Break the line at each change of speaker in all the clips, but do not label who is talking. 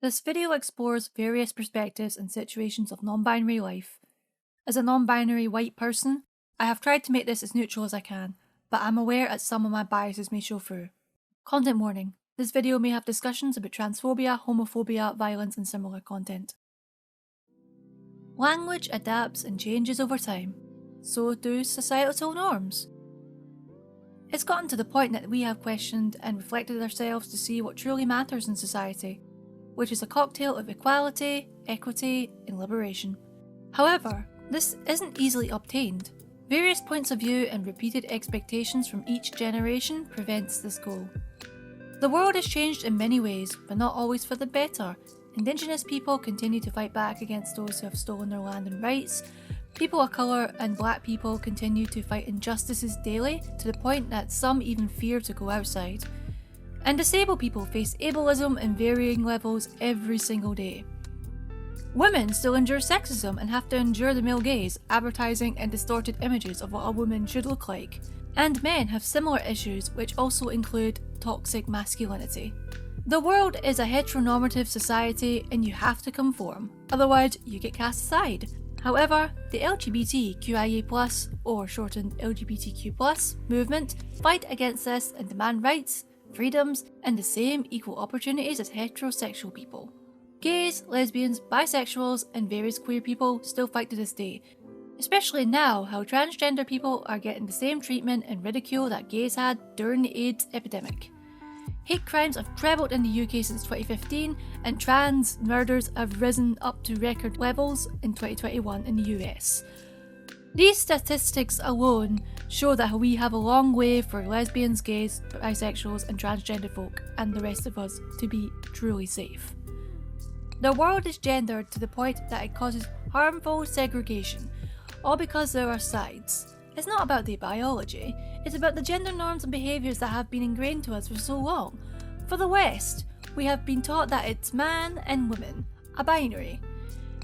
This video explores various perspectives and situations of non-binary life. As a non-binary white person, I have tried to make this as neutral as I can, but I'm aware that some of my biases may show through. Content warning: this video may have discussions about transphobia, homophobia, violence, and similar content. Language adapts and changes over time. So do societal norms. It's gotten to the point that we have questioned and reflected ourselves to see what truly matters in society, which is a cocktail of equality, equity, and liberation. However, this isn't easily obtained. Various points of view and repeated expectations from each generation prevents this goal. The world has changed in many ways, but not always for the better. Indigenous people continue to fight back against those who have stolen their land and rights. People of colour and black people continue to fight injustices daily, to the point that some even fear to go outside. And disabled people face ableism in varying levels every single day. Women still endure sexism and have to endure the male gaze, advertising and distorted images of what a woman should look like. And men have similar issues, which also include toxic masculinity. The world is a heteronormative society and you have to conform, otherwise you get cast aside. However, the LGBTQIA+, or shortened LGBTQ+, movement fight against this and demand rights, freedoms, and the same equal opportunities as heterosexual people. Gays, lesbians, bisexuals, and various queer people still fight to this day, especially now how transgender people are getting the same treatment and ridicule that gays had during the AIDS epidemic. Hate crimes have trebled in the UK since 2015, and trans murders have risen up to record levels in 2021 in the US. These statistics alone show that we have a long way for lesbians, gays, bisexuals, and transgender folk, and the rest of us, to be truly safe. The world is gendered to the point that it causes harmful segregation, all because there are sides. It's not about the biology, it's about the gender norms and behaviours that have been ingrained to us for so long. For the West, we have been taught that it's man and woman, a binary,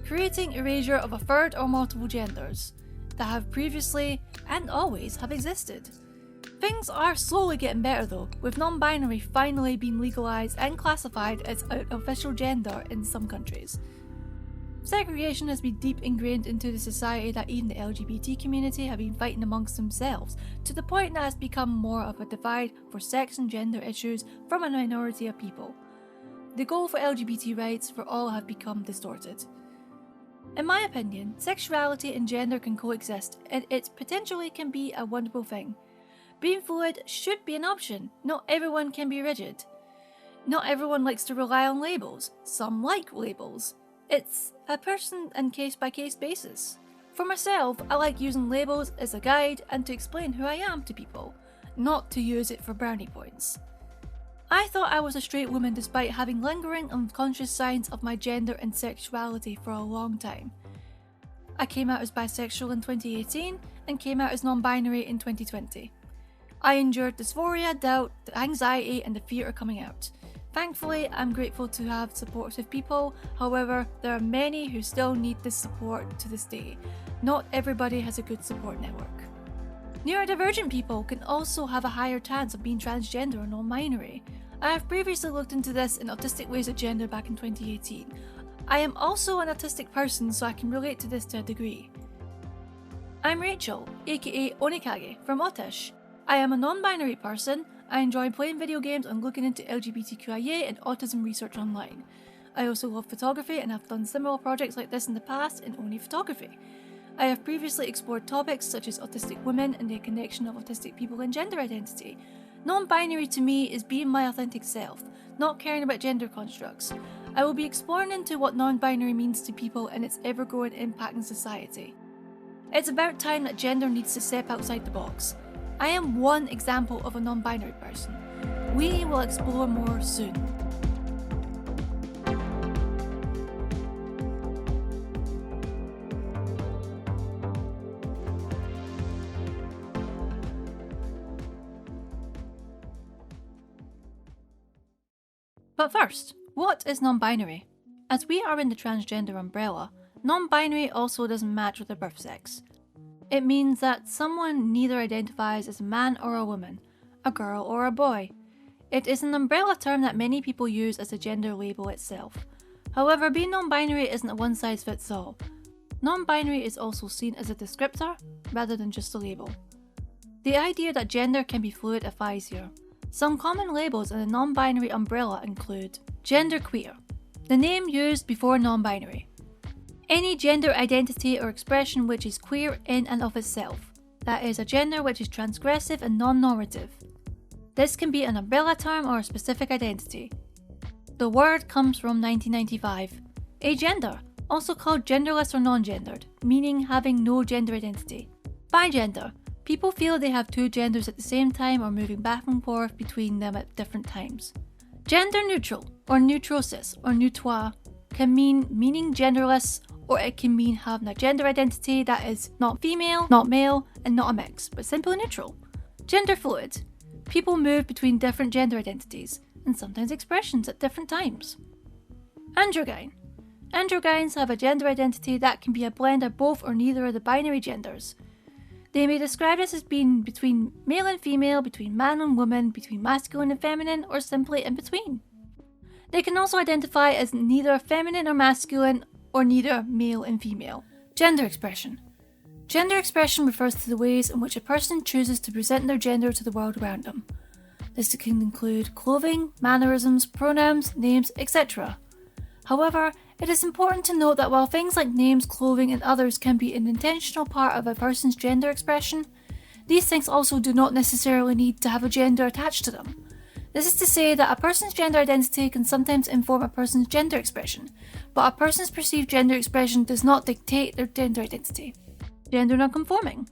creating erasure of a third or multiple genders that have previously and always have existed. Things are slowly getting better though, with non-binary finally being legalised and classified as an official gender in some countries. Segregation has been deep ingrained into the society that even the LGBT community have been fighting amongst themselves, to the point that it's become more of a divide for sex and gender issues from a minority of people. The goal for LGBT rights for all have become distorted. In my opinion, sexuality and gender can coexist, and it potentially can be a wonderful thing. Being fluid should be an option. Not everyone can be rigid. Not everyone likes to rely on labels. Some like labels. It's a person and case-by-case basis. For myself, I like using labels as a guide and to explain who I am to people, not to use it for brownie points. I thought I was a straight woman despite having lingering unconscious signs of my gender and sexuality for a long time. I came out as bisexual in 2018 and came out as non-binary in 2020. I endured dysphoria, doubt, anxiety, and the fear of coming out. Thankfully, I'm grateful to have supportive people. However, there are many who still need this support to this day. Not everybody has a good support network. Neurodivergent people can also have a higher chance of being transgender or non-binary. I have previously looked into this in Autistic Ways of Gender back in 2018. I am also an autistic person, so I can relate to this to a degree. I'm Rachel, aka Onikage, from Aut-Ish. I am a non-binary person. I enjoy playing video games and looking into LGBTQIA and autism research online. I also love photography and have done similar projects like this in the past in only photography. I have previously explored topics such as autistic women and the connection of autistic people and gender identity. Non-binary to me is being my authentic self, not caring about gender constructs. I will be exploring into what non-binary means to people and its ever-growing impact in society. It's about time that gender needs to step outside the box. I am one example of a non-binary person. We will explore more soon. But first, what is non-binary? As we are in the transgender umbrella, non-binary also doesn't match with their birth sex. It means that someone neither identifies as a man or a woman, a girl or a boy. It is an umbrella term that many people use as a gender label itself. However, being non-binary isn't a one-size-fits-all. Non-binary is also seen as a descriptor rather than just a label. The idea that gender can be fluid applies here. Some common labels in the non-binary umbrella include genderqueer, the name used before non-binary. Any gender identity or expression which is queer in and of itself, that is, a gender which is transgressive and non-normative. This can be an umbrella term or a specific identity. The word comes from 1995. Agender, also called genderless or non-gendered, meaning having no gender identity. Bigender, people feel they have two genders at the same time or moving back and forth between them at different times. Gender neutral, or neutrosis, or neutois, can mean meaning genderless, or it can mean having a gender identity that is not female, not male, and not a mix, but simply neutral. Gender fluid, people move between different gender identities, and sometimes expressions at different times. Androgyne, androgynes have a gender identity that can be a blend of both or neither of the binary genders. They may describe this as being between male and female, between man and woman, between masculine and feminine, or simply in between. They can also identify as neither feminine or masculine, or neither male and female. Gender expression. Gender expression refers to the ways in which a person chooses to present their gender to the world around them. This can include clothing, mannerisms, pronouns, names, etc. However, it is important to note that while things like names, clothing, and others can be an intentional part of a person's gender expression, these things also do not necessarily need to have a gender attached to them. This is to say that a person's gender identity can sometimes inform a person's gender expression, but a person's perceived gender expression does not dictate their gender identity. Gender nonconforming.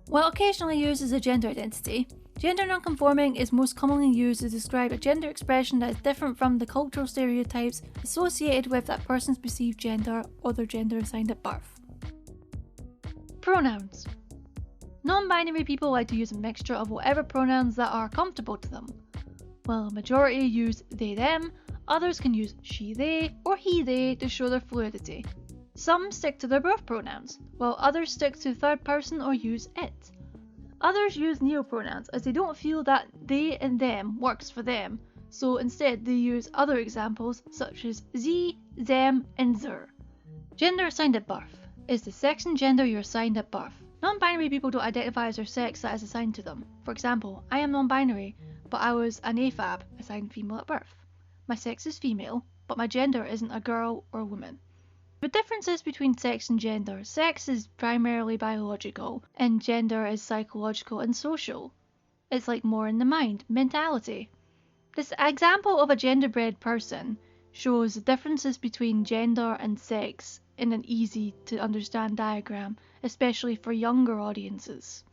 While occasionally used as a gender identity, gender nonconforming is most commonly used to describe a gender expression that is different from the cultural stereotypes associated with that person's perceived gender or their gender assigned at birth. Pronouns. Non-binary people like to use a mixture of whatever pronouns that are comfortable to them. While a majority use they them, others can use she they or he they to show their fluidity. Some stick to their birth pronouns, while others stick to third person or use it. Others use neopronouns as they don't feel that they and them works for them, so instead they use other examples such as sie, them, and zer. Gender assigned at birth is the sex and gender you're assigned at birth. Non-binary people don't identify as their sex that is assigned to them. For example, I am non-binary, but I was an AFAB assigned female at birth. My sex is female, but my gender isn't a girl or a woman. The differences between sex and gender. Sex is primarily biological, and gender is psychological and social. It's like more in the mind, mentality. This example of a genderbread person shows the differences between gender and sex in an easy to understand diagram, especially for younger audiences.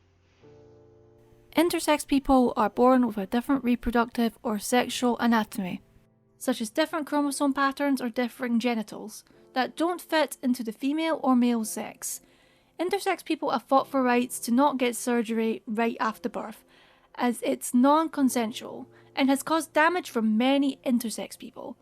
Intersex people are born with a different reproductive or sexual anatomy, such as different chromosome patterns or differing genitals, that don't fit into the female or male sex. Intersex people have fought for rights to not get surgery right after birth, as it's non-consensual and has caused damage for many intersex people,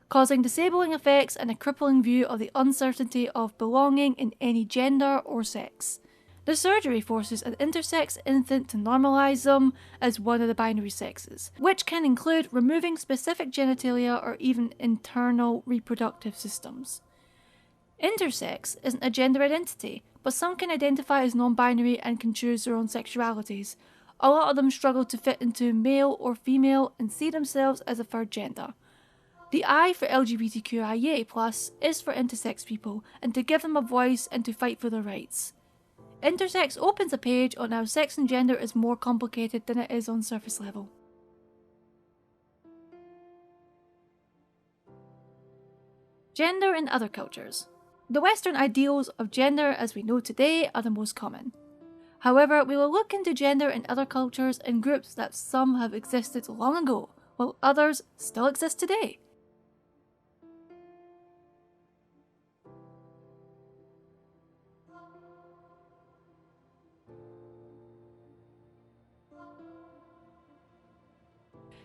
causing disabling effects and a crippling view of the uncertainty of belonging in any gender or sex. The surgery forces an intersex infant to normalize them as one of the binary sexes, which can include removing specific genitalia or even internal reproductive systems. Intersex isn't a gender identity, but some can identify as non-binary and can choose their own sexualities. A lot of them struggle to fit into male or female and see themselves as a third gender. The I for LGBTQIA+ is for intersex people and to give them a voice and to fight for their rights. Intersex opens a page on how sex and gender is more complicated than it is on surface level. Gender in other cultures. The Western ideals of gender as we know today are the most common. However, we will look into gender in other cultures and groups that some have existed long ago, while others still exist today.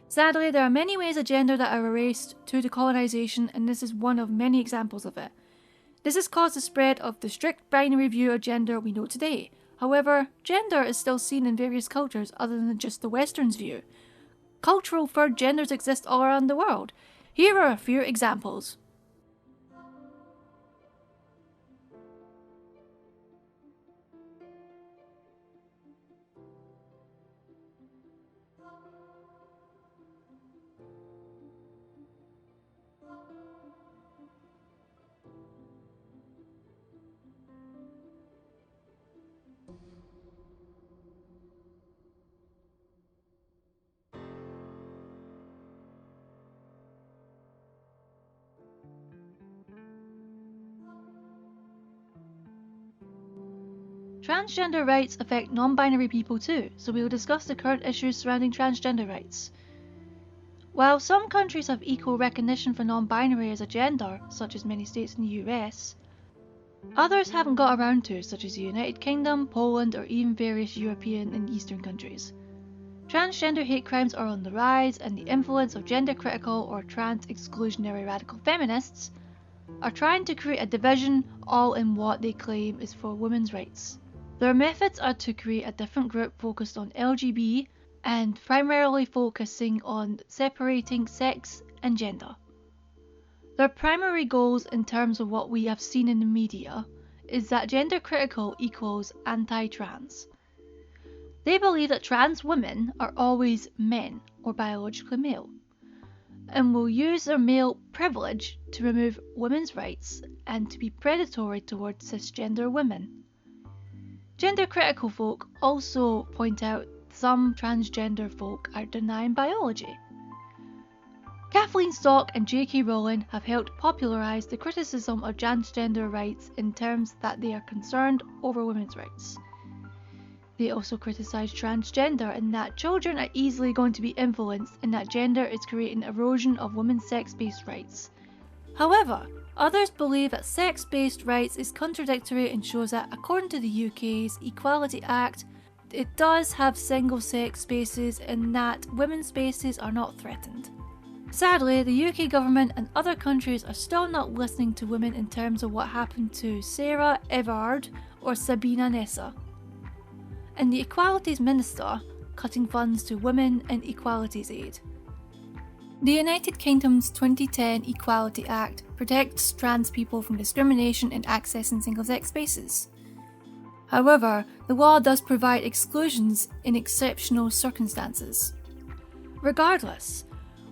Sadly, there are many ways of gender that are erased due to colonisation, and this is one of many examples of it. This has caused the spread of the strict binary view of gender we know today. However, gender is still seen in various cultures other than just the Western's view. Cultural third genders exist all around the world. Here are a few examples. Transgender rights affect non-binary people too, so we will discuss the current issues surrounding transgender rights. While some countries have equal recognition for non-binary as a gender, such as many states in the US, others haven't got around to, such as the United Kingdom, Poland, or even various European and Eastern countries. Transgender hate crimes are on the rise, and the influence of gender-critical or trans-exclusionary radical feminists are trying to create a division all in what they claim is for women's rights. Their methods are to create a different group focused on LGBT and primarily focusing on separating sex and gender. Their primary goals in terms of what we have seen in the media is that gender critical equals anti-trans. They believe that trans women are always men or biologically male, and will use their male privilege to remove women's rights and to be predatory towards cisgender women. Gender critical folk also point out some transgender folk are denying biology. Kathleen Stock and J.K. Rowling have helped popularise the criticism of transgender rights in terms that they are concerned over women's rights. They also criticise transgender in that children are easily going to be influenced and that gender is creating erosion of women's sex-based rights. However, others believe that sex-based rights is contradictory and shows that according to the UK's Equality Act, it does have single-sex spaces and that women's spaces are not threatened. Sadly, the UK government and other countries are still not listening to women in terms of what happened to Sarah Everard or Sabina Nessa. And the Equalities Minister cutting funds to Women and Equalities Aid. The United Kingdom's 2010 Equality Act protects trans people from discrimination in accessing single-sex spaces. However, the law does provide exclusions in exceptional circumstances. Regardless,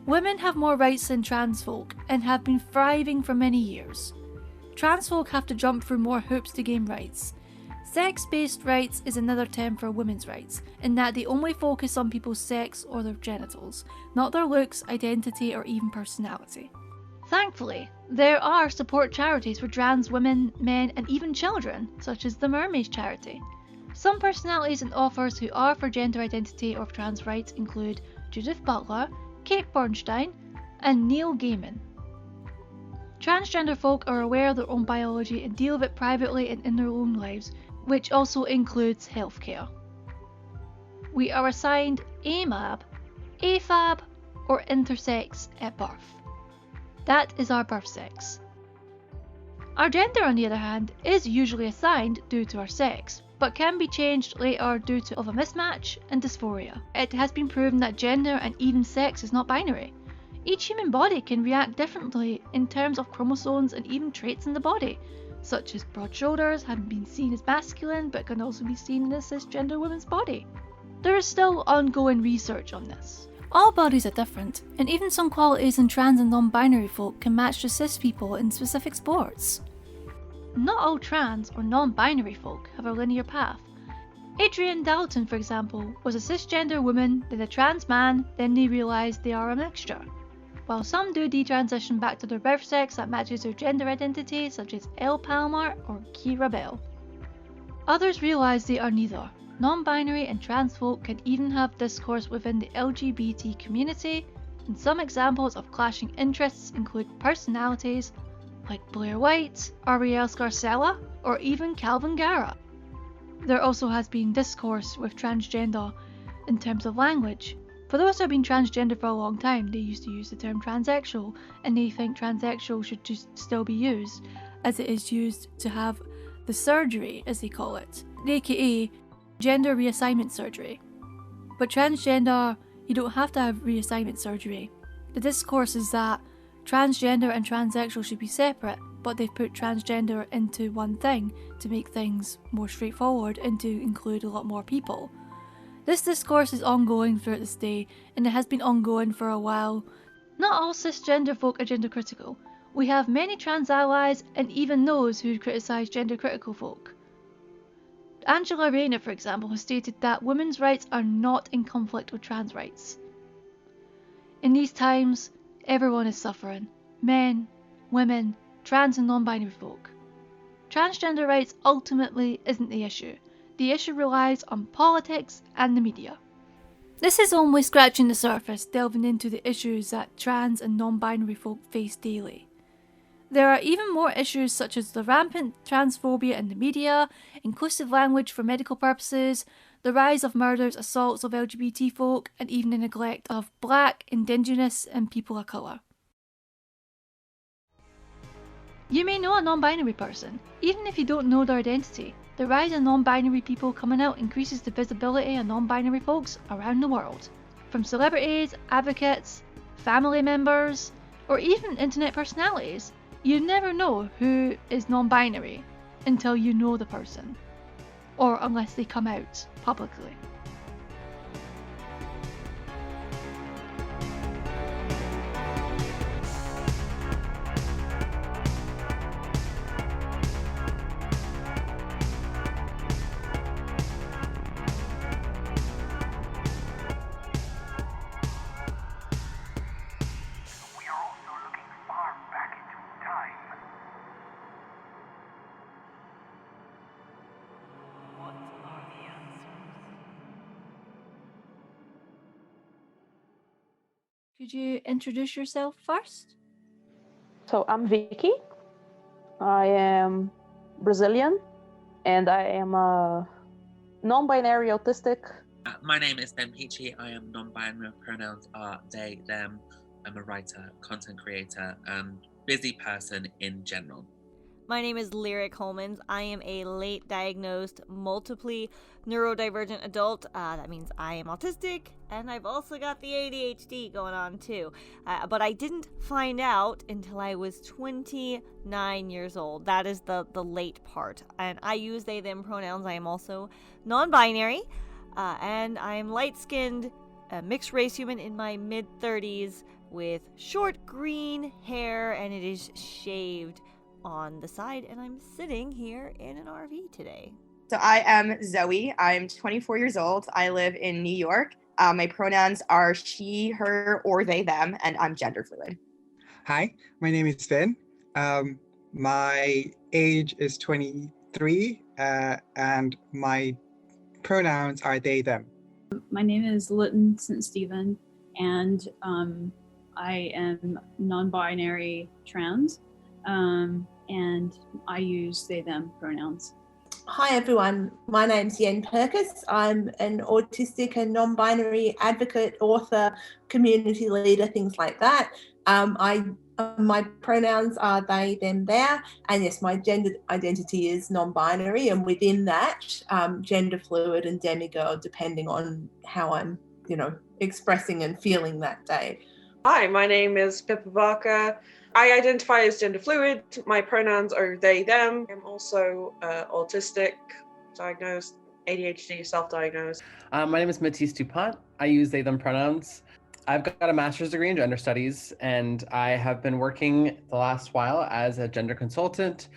women have more rights than trans folk and have been thriving for many years. Trans folk have to jump through more hoops to gain rights. Sex-based rights is another term for women's rights, in that they only focus on people's sex or their genitals, not their looks, identity, or even personality. Thankfully, there are support charities for trans women, men, and even children, such as the Mermaid Charity. Some personalities and authors who are for gender identity or trans rights include Judith Butler, Kate Bernstein, and Neil Gaiman. Transgender folk are aware of their own biology and deal with it privately and in their own lives, which also includes healthcare. We are assigned AMAB, AFAB, or intersex at birth. That is our birth sex. Our gender, on the other hand, is usually assigned due to our sex, but can be changed later due to a mismatch and dysphoria. It has been proven that gender and even sex is not binary. Each human body can react differently in terms of chromosomes and even traits in the body, such as broad shoulders having been seen as masculine but can also be seen in a cisgender woman's body. There is still ongoing research on this. All bodies are different, and even some qualities in trans and non-binary folk can match to cis people in specific sports. Not all trans or non-binary folk have a linear path. Adrienne Dalton, for example, was a cisgender woman, then a trans man, then they realised they are a mixture. While some do detransition back to their birth sex that matches their gender identity, such as Elle Palmer or Kira Bell. Others realise they are neither. Non-binary and trans folk can even have discourse within the LGBT community, and some examples of clashing interests include personalities like Blair White, Ariel Scarcella, or even Calvin Garrett. There also has been discourse with transgender in terms of language. For those who have been transgender for a long time, they used to use the term transsexual, and they think transsexual should just still be used, as it is used to have the surgery, as they call it, aka gender reassignment surgery. But transgender, you don't have to have reassignment surgery. The discourse is that transgender and transsexual should be separate, but they've put transgender into one thing to make things more straightforward and to include a lot more people. This discourse is ongoing throughout this day, and it has been ongoing for a while. Not all cisgender folk are gender critical. We have many trans allies and even those who criticise gender critical folk. Angela Rayner, for example, has stated that women's rights are not in conflict with trans rights. In these times, everyone is suffering. Men, women, trans and non-binary folk. Transgender rights ultimately isn't the issue. the issue relies on politics and the media. This is only scratching the surface, delving into the issues that trans and non-binary folk face daily. There are even more issues such as the rampant transphobia in the media, inclusive language for medical purposes, the rise of murders, assaults of LGBT folk, and even the neglect of Black, Indigenous, and people of colour. You may know a non-binary person, even if you don't know their identity. The rise of non-binary people coming out increases the visibility of non-binary folks around the world. From celebrities, advocates, family members, or even internet personalities. You never know who is non-binary until you know the person, or unless they come out publicly. Could you introduce yourself first?
So I'm Vicky. I am Brazilian, and I am a non-binary autistic.
My name is Ben Peachy. I am non-binary. Pronouns are they, them. I'm a writer, content creator, and busy person in general.
My name is Lyric Holmans. I am a late diagnosed, multiply neurodivergent adult. That means I am autistic, and I've also got the ADHD going on too. But I didn't find out until I was 29 years old. That is the late part. And I use they, them pronouns. I am also non-binary, and I'm light-skinned, mixed race human in my mid-30s with short green hair, and it is shaved on the side, and I'm sitting here in an RV today.
So I am Zoe. I'm 24 years old. I live in New York. My pronouns are she, her, or they, them, and I'm gender fluid.
Hi, my name is Finn. My age is 23, and my pronouns are they, them.
My name is Lytton St. Stephen, and I am non-binary trans. And I use they, them pronouns.
Hi everyone, my name's Yen Perkis. I'm an autistic and non-binary advocate, author, community leader, things like that. My pronouns are they, them, their, and yes, my gender identity is non-binary, and within that, gender fluid and demigirl, depending on how I'm, expressing and feeling that day.
Hi, my name is Pippa Barker. I identify as gender fluid. My pronouns are they, them. I'm also autistic, diagnosed, ADHD, self-diagnosed.
My name is Matisse Dupont. I use they, them pronouns. I've got a master's degree in gender studies, and I have been working the last while as a gender consultant,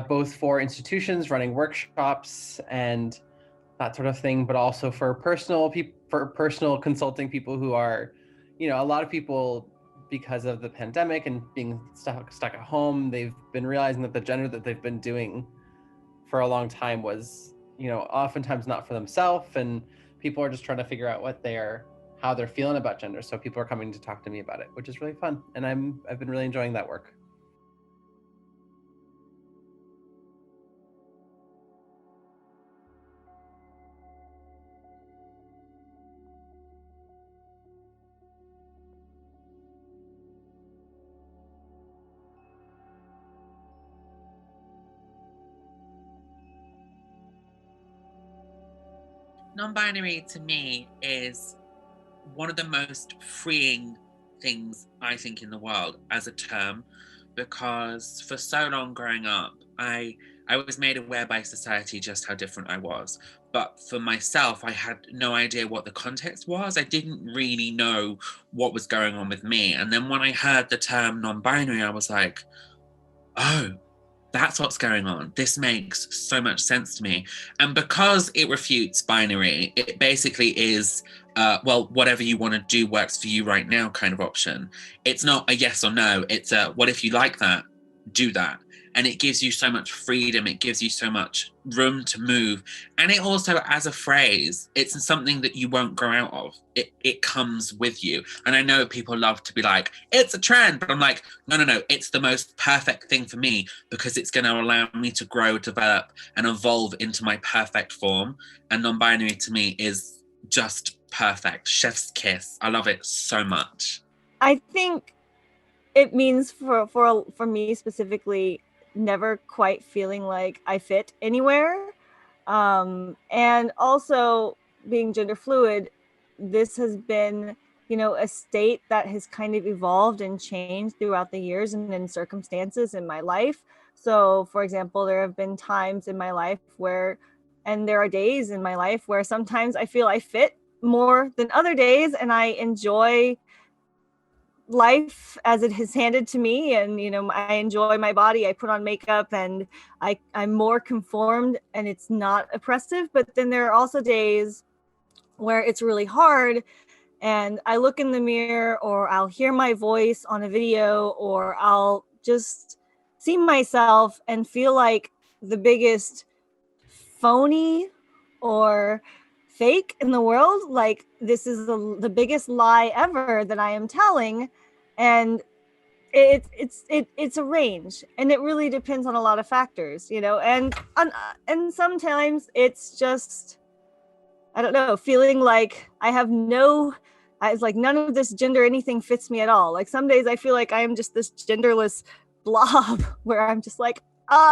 both for institutions running workshops and that sort of thing, but also for personal consulting people who are, a lot of people, because of the pandemic and being stuck at home, they've been realizing that the gender that they've been doing for a long time was, oftentimes not for themselves, and people are just trying to figure out how they're feeling about gender. So people are coming to talk to me about it, which is really fun, and I've been really enjoying that work.
Non-binary to me is one of the most freeing things I think in the world as a term, because for so long growing up, I was made aware by society just how different I was. But for myself, I had no idea what the context was. I didn't really know what was going on with me. And then when I heard the term non-binary, I was like, oh, that's what's going on. This makes so much sense to me. And because it refutes binary, it basically is, whatever you want to do works for you right now kind of option. It's not a yes or no. It's a, what if you like that? Do that. and it gives you so much freedom. It gives you so much room to move. And it also, as a phrase, it's something that you won't grow out of. It comes with you. And I know people love to be like, it's a trend, but I'm like, no, it's the most perfect thing for me, because it's going to allow me to grow, develop, and evolve into my perfect form. And non-binary to me is just perfect. Chef's kiss. I love it so much.
I think it means for me specifically, never quite feeling like I fit anywhere. And also being gender fluid, this has been, a state that has kind of evolved and changed throughout the years and in circumstances in my life. So, for example, there have been times in my life and there are days in my life where sometimes I feel I fit more than other days, and I enjoy life as it is handed to me, and I enjoy my body. I put on makeup and I'm more conformed, and it's not oppressive. But then there are also days where it's really hard, and I look in the mirror, or I'll hear my voice on a video, or I'll just see myself and feel like the biggest phony or fake in the world. Like, this is the biggest lie ever that I am telling. And it's a range, and it really depends on a lot of factors, and sometimes it's just, I don't know, feeling like it's like none of this gender anything fits me at all. Like, some days I feel like I am just this genderless blob where I'm just like,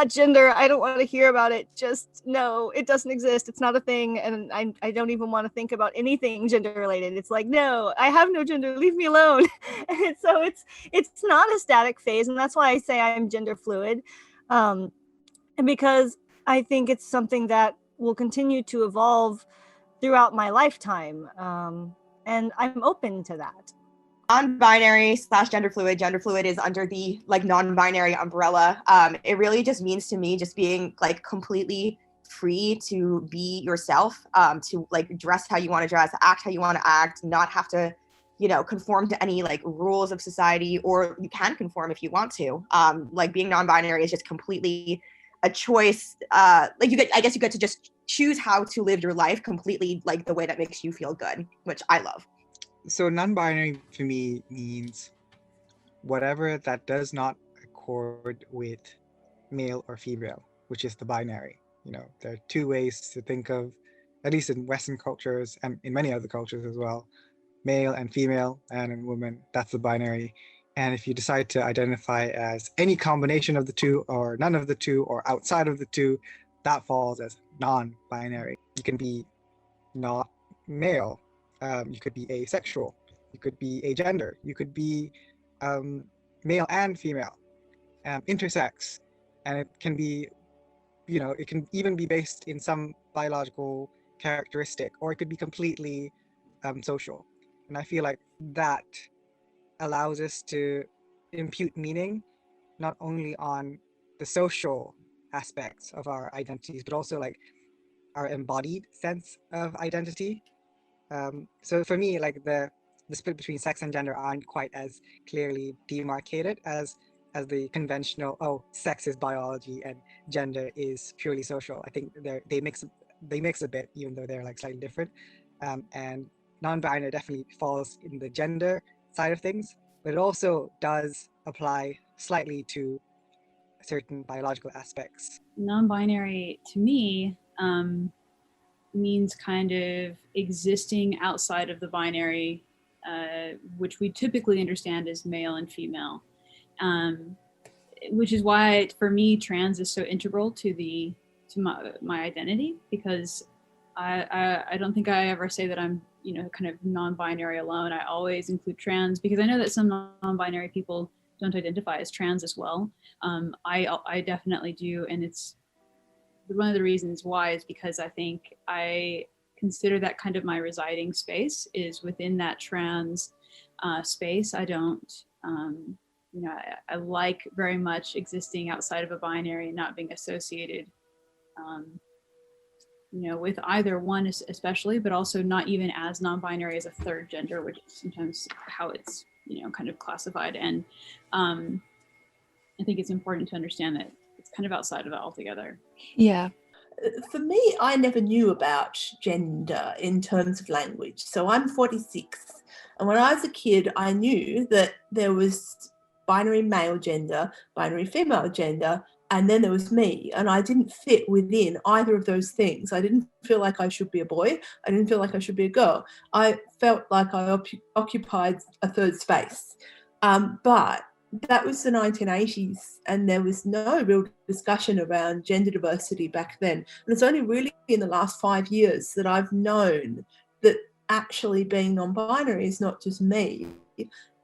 gender, I don't want to hear about it. Just no, it doesn't exist. It's not a thing. And I don't even want to think about anything gender related. It's like, no, I have no gender. Leave me alone. And so it's not a static phase. And that's why I say I'm gender fluid. And because I think it's something that will continue to evolve throughout my lifetime. And I'm open to that.
Non-binary / gender fluid is under the non-binary umbrella. It really just means to me just being completely free to be yourself, to dress how you want to dress, act how you want to act, not have to conform to any rules of society, or you can conform if you want to. Being non-binary is just completely a choice. I guess you get to just choose how to live your life completely the way that makes you feel good, which I love.
So non-binary for me means whatever that does not accord with male or female, which is the binary. There are two ways to think of, at least in Western cultures and in many other cultures as well, male and female, and in women, that's the binary. And if you decide to identify as any combination of the two, or none of the two, or outside of the two, that falls as non-binary. You can be not male. You could be asexual, you could be agender, you could be male and female, intersex, and it can be, it can even be based in some biological characteristic, or it could be completely social. And I feel like that allows us to impute meaning not only on the social aspects of our identities, but also our embodied sense of identity. So for me, the split between sex and gender aren't quite as clearly demarcated as the conventional, sex is biology and gender is purely social. I think they mix a bit, even though they're slightly different. And non-binary definitely falls in the gender side of things, but it also does apply slightly to certain biological aspects.
Non-binary to me means kind of existing outside of the binary, which we typically understand as male and female, which is why for me trans is so integral to my identity, because I don't think I ever say that I'm kind of non-binary alone. I always include trans, because I know that some non-binary people don't identify as trans as well. I definitely do, and it's one of the reasons why is because I think I consider that kind of my residing space is within that trans space. I don't, I like very much existing outside of a binary and not being associated, with either one especially, but also not even as non-binary as a third gender, which is sometimes how it's, kind of classified. And I think it's important to understand that kind of outside of it altogether.
Yeah.
For me, I never knew about gender in terms of language. So I'm 46. And when I was a kid, I knew that there was binary male gender, binary female gender, and then there was me. And I didn't fit within either of those things. I didn't feel like I should be a boy. I didn't feel like I should be a girl. I felt like I occupied a third space. But that was the 1980s, and there was no real discussion around gender diversity back then. And it's only really in the last 5 years that I've known that actually being non-binary is not just me.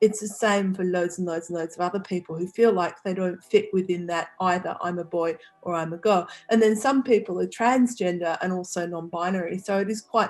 It's the same for loads and loads and loads of other people who feel like they don't fit within that either I'm a boy or I'm a girl. And then some people are transgender and also non-binary. So it is quite,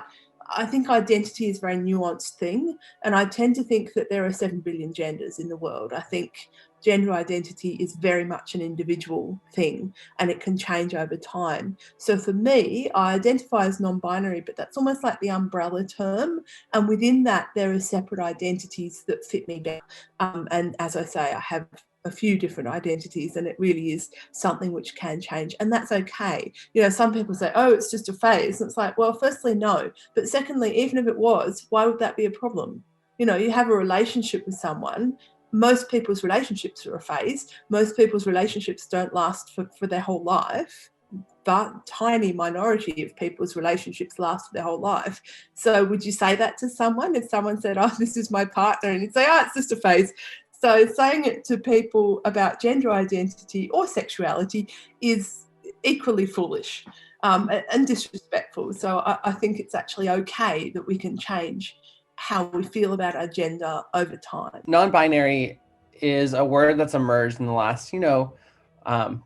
I think identity is a very nuanced thing, and I tend to think that there are 7 billion genders in the world. I think gender identity is very much an individual thing, and it can change over time. So for me, I identify as non-binary, but that's almost like the umbrella term, and within that there are separate identities that fit me better. And as I say, I have a few different identities, and it really is something which can change, and that's okay. You know, some people say, oh, it's just a phase, and it's like, well, firstly, no, but secondly, even if it was, why would that be a problem? You know, you have a relationship with someone. Most people's relationships are a phase. Most people's relationships don't last for their whole life, but tiny minority of people's relationships last for their whole life. So would you say that to someone? If someone said, oh, this is my partner, and you'd say, oh, it's just a phase. So saying it to people about gender identity or sexuality is equally foolish and disrespectful. So I think it's actually okay that we can change how we feel about our gender over time.
Non-binary is a word that's emerged in the last,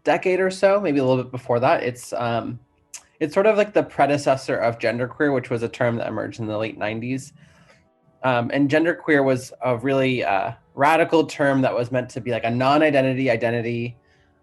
decade or so, maybe a little bit before that. It's sort of like the predecessor of genderqueer, which was a term that emerged in the late 90s. And genderqueer was a really radical term that was meant to be like a non-identity identity.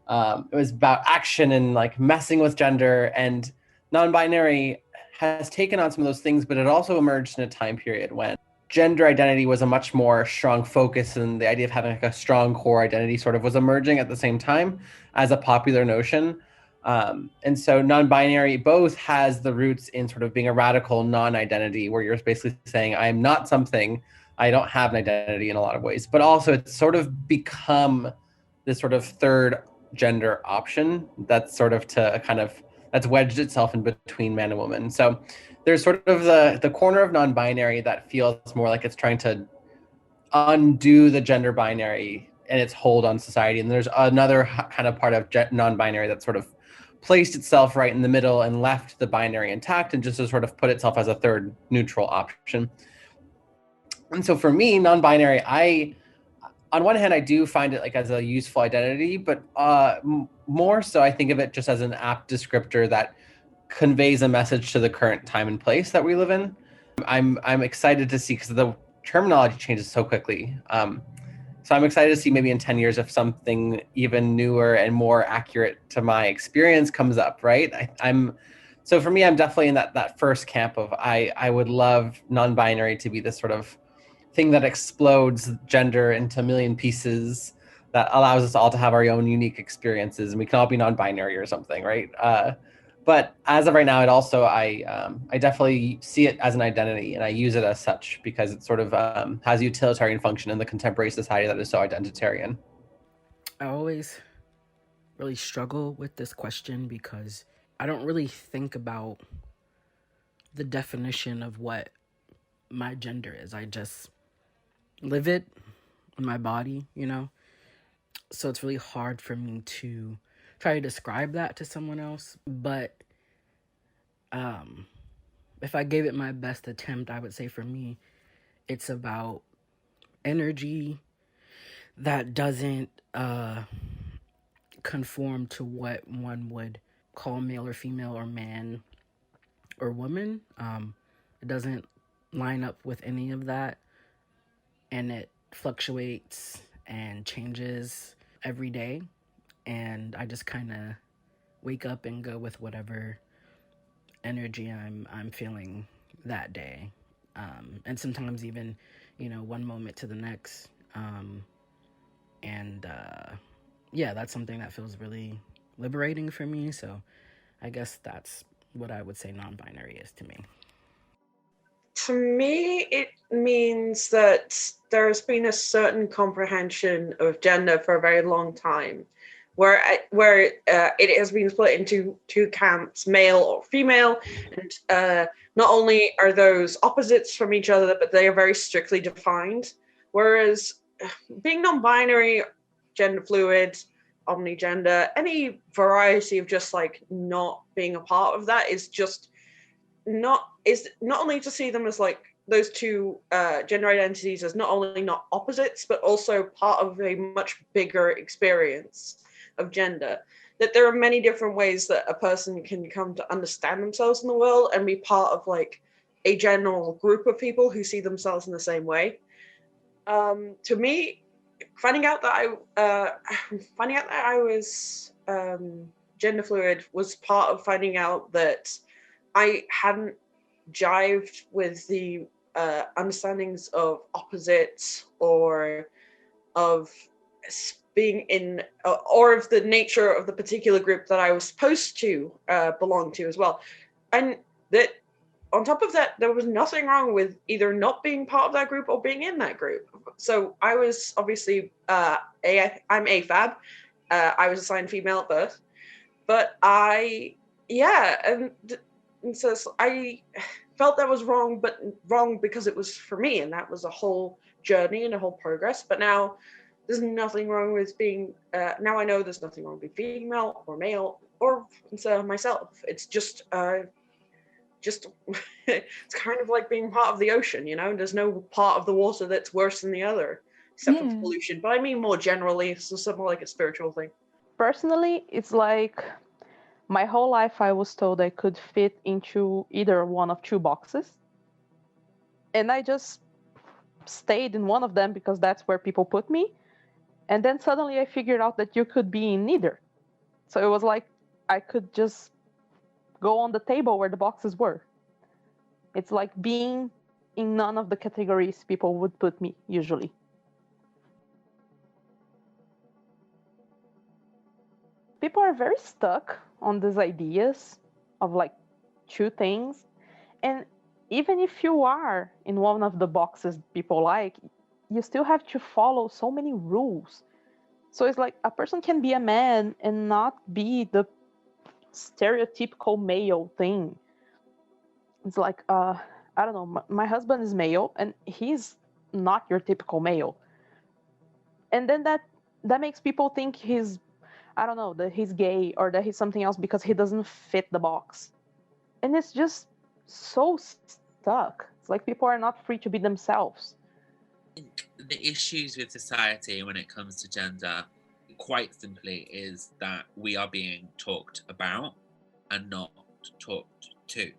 It was about action and like messing with gender, and non-binary has taken on some of those things, but it also emerged in a time period when gender identity was a much more strong focus, and the idea of having like a strong core identity sort of was emerging at the same time as a popular notion. And so non-binary both has the roots in sort of being a radical non-identity, where you're basically saying, I'm not something, I don't have an identity in a lot of ways, but also it's sort of become this sort of third gender option that's sort of that's wedged itself in between man and woman. So there's sort of the corner of non-binary that feels more like it's trying to undo the gender binary and its hold on society. And there's another kind of part of non-binary that sort of placed itself right in the middle and left the binary intact and just to sort of put itself as a third neutral option. And so for me, non-binary, on one hand, I do find it like as a useful identity, but more so I think of it just as an apt descriptor that conveys a message to the current time and place that we live in. I'm excited to see, because the terminology changes so quickly. So I'm excited to see maybe in 10 years if something even newer and more accurate to my experience comes up, right? So for me, I'm definitely in that first camp of I would love non-binary to be this sort of thing that explodes gender into a million pieces that allows us all to have our own unique experiences, and we can all be non-binary or something, right? But as of right now, it also, I definitely see it as an identity, and I use it as such because it sort of has a utilitarian function in the contemporary society that is so identitarian.
I always really struggle with this question because I don't really think about the definition of what my gender is. I just live it in my body, So it's really hard for me to try to describe that to someone else. But if I gave it my best attempt, I would say for me, it's about energy that doesn't conform to what one would call male or female or man or woman. It doesn't line up with any of that, and it fluctuates and changes every day, and I just kind of wake up and go with whatever energy I'm feeling that day, and sometimes even one moment to the next, and that's something that feels really liberating for me. So I guess that's what I would say non-binary is to me.
To me, it means that there has been a certain comprehension of gender for a very long time, where it has been split into two camps, male or female, and not only are those opposites from each other, but they are very strictly defined. Whereas being non-binary, gender fluid, omnigender, any variety of just like not being a part of that is not only to see them as like those two gender identities as not only not opposites, but also part of a much bigger experience of gender. That there are many different ways that a person can come to understand themselves in the world and be part of like a general group of people who see themselves in the same way. To me, finding out that I was gender fluid was part of finding out that I hadn't jived with the understandings of opposites or of being in or of the nature of the particular group that I was supposed to belong to as well. And that on top of that, there was nothing wrong with either not being part of that group or being in that group. So I was obviously I'm AFAB. I was assigned female at birth, but and so I felt that was wrong, but wrong because it was for me, and that was a whole journey and a whole progress. But now there's nothing wrong with being. Now I know there's nothing wrong with being female or male or myself. It's just it's kind of like being part of the ocean, you know. There's no part of the water that's worse than the other, except for pollution. But I mean more generally, so something like a spiritual thing.
Personally, it's like my whole life I was told I could fit into either one of two boxes. And I just stayed in one of them because that's where people put me. And then suddenly I figured out that you could be in neither. So it was like I could just go on the table where the boxes were. It's like being in none of the categories people would put me usually. People are very stuck on these ideas of like two things. And even if you are in one of the boxes people like, you still have to follow so many rules. So it's like a person can be a man and not be the stereotypical male thing. It's like, I don't know, my husband is male and he's not your typical male. And then that makes people think he's, I don't know, that he's gay or that he's something else because he doesn't fit the box. And it's just so stuck. It's like people are not free to be themselves.
I think the issues with society when it comes to gender, quite simply, is that we are being talked about and not talked to.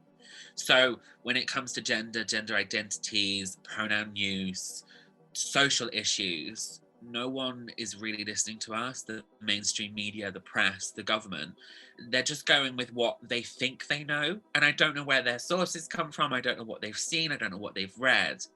So when it comes to gender identities, pronoun use, social issues, no one is really listening to us. The mainstream media, the press, the government, they're just going with what they think they know. And I don't know where their sources come from. I don't know what they've seen. I don't know what they've read.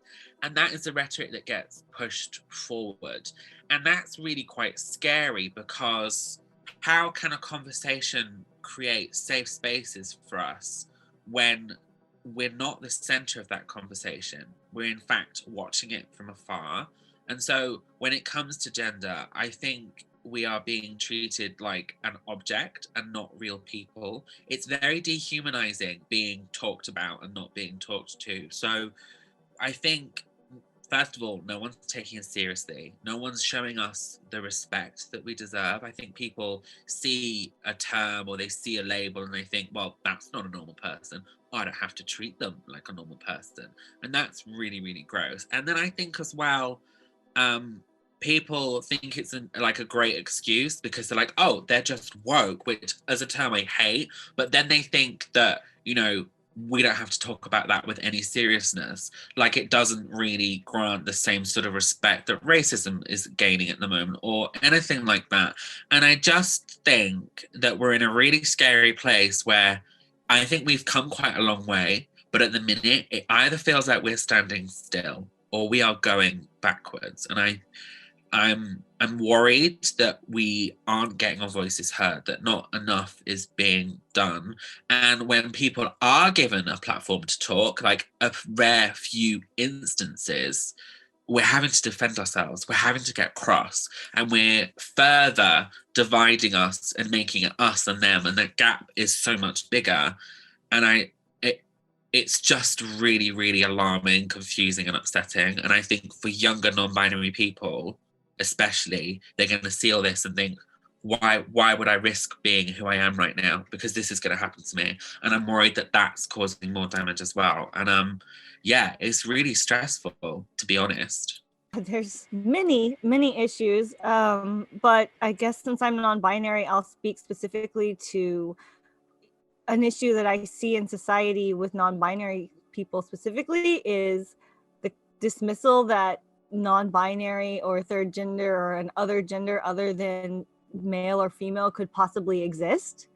And that is the rhetoric that gets pushed forward. And that's really quite scary, because how can a conversation create safe spaces for us when we're not the center of that conversation? We're in fact watching it from afar. And so when it comes to gender, I think we are being treated like an object and not real people. It's very dehumanizing being talked about and not being talked to. So I think, first of all, no one's taking us seriously. No one's showing us the respect that we deserve. I think people see a term or they see a label and they think, well, that's not a normal person. I don't have to treat them like a normal person. And that's really, really gross. And then I think as well, people think it's like a great excuse because they're like, oh, they're just woke, which as a term I hate. But then they think that, you know, we don't have to talk about that with any seriousness. Like, it doesn't really grant the same sort of respect that racism is gaining at the moment or anything like that. And I just think that we're in a really scary place where I think we've come quite a long way, but at the minute it either feels like we're standing still or we are going backwards. And I'm worried that we aren't getting our voices heard, that not enough is being done. And when people are given a platform to talk, like a rare few instances, we're having to defend ourselves, we're having to get cross, and we're further dividing us and making it us and them, and the gap is so much bigger. And it's just really, really alarming, confusing, and upsetting. And I think for younger non-binary people, especially, they're going to see all this and think, why would I risk being who I am right now? Because this is going to happen to me. And I'm worried that that's causing more damage as well. And yeah, it's really stressful, to be honest.
There's many issues, but I guess since I'm non-binary, I'll speak specifically to an issue that I see in society with non-binary people specifically is the dismissal that non-binary or third gender or an other gender other than male or female could possibly exist.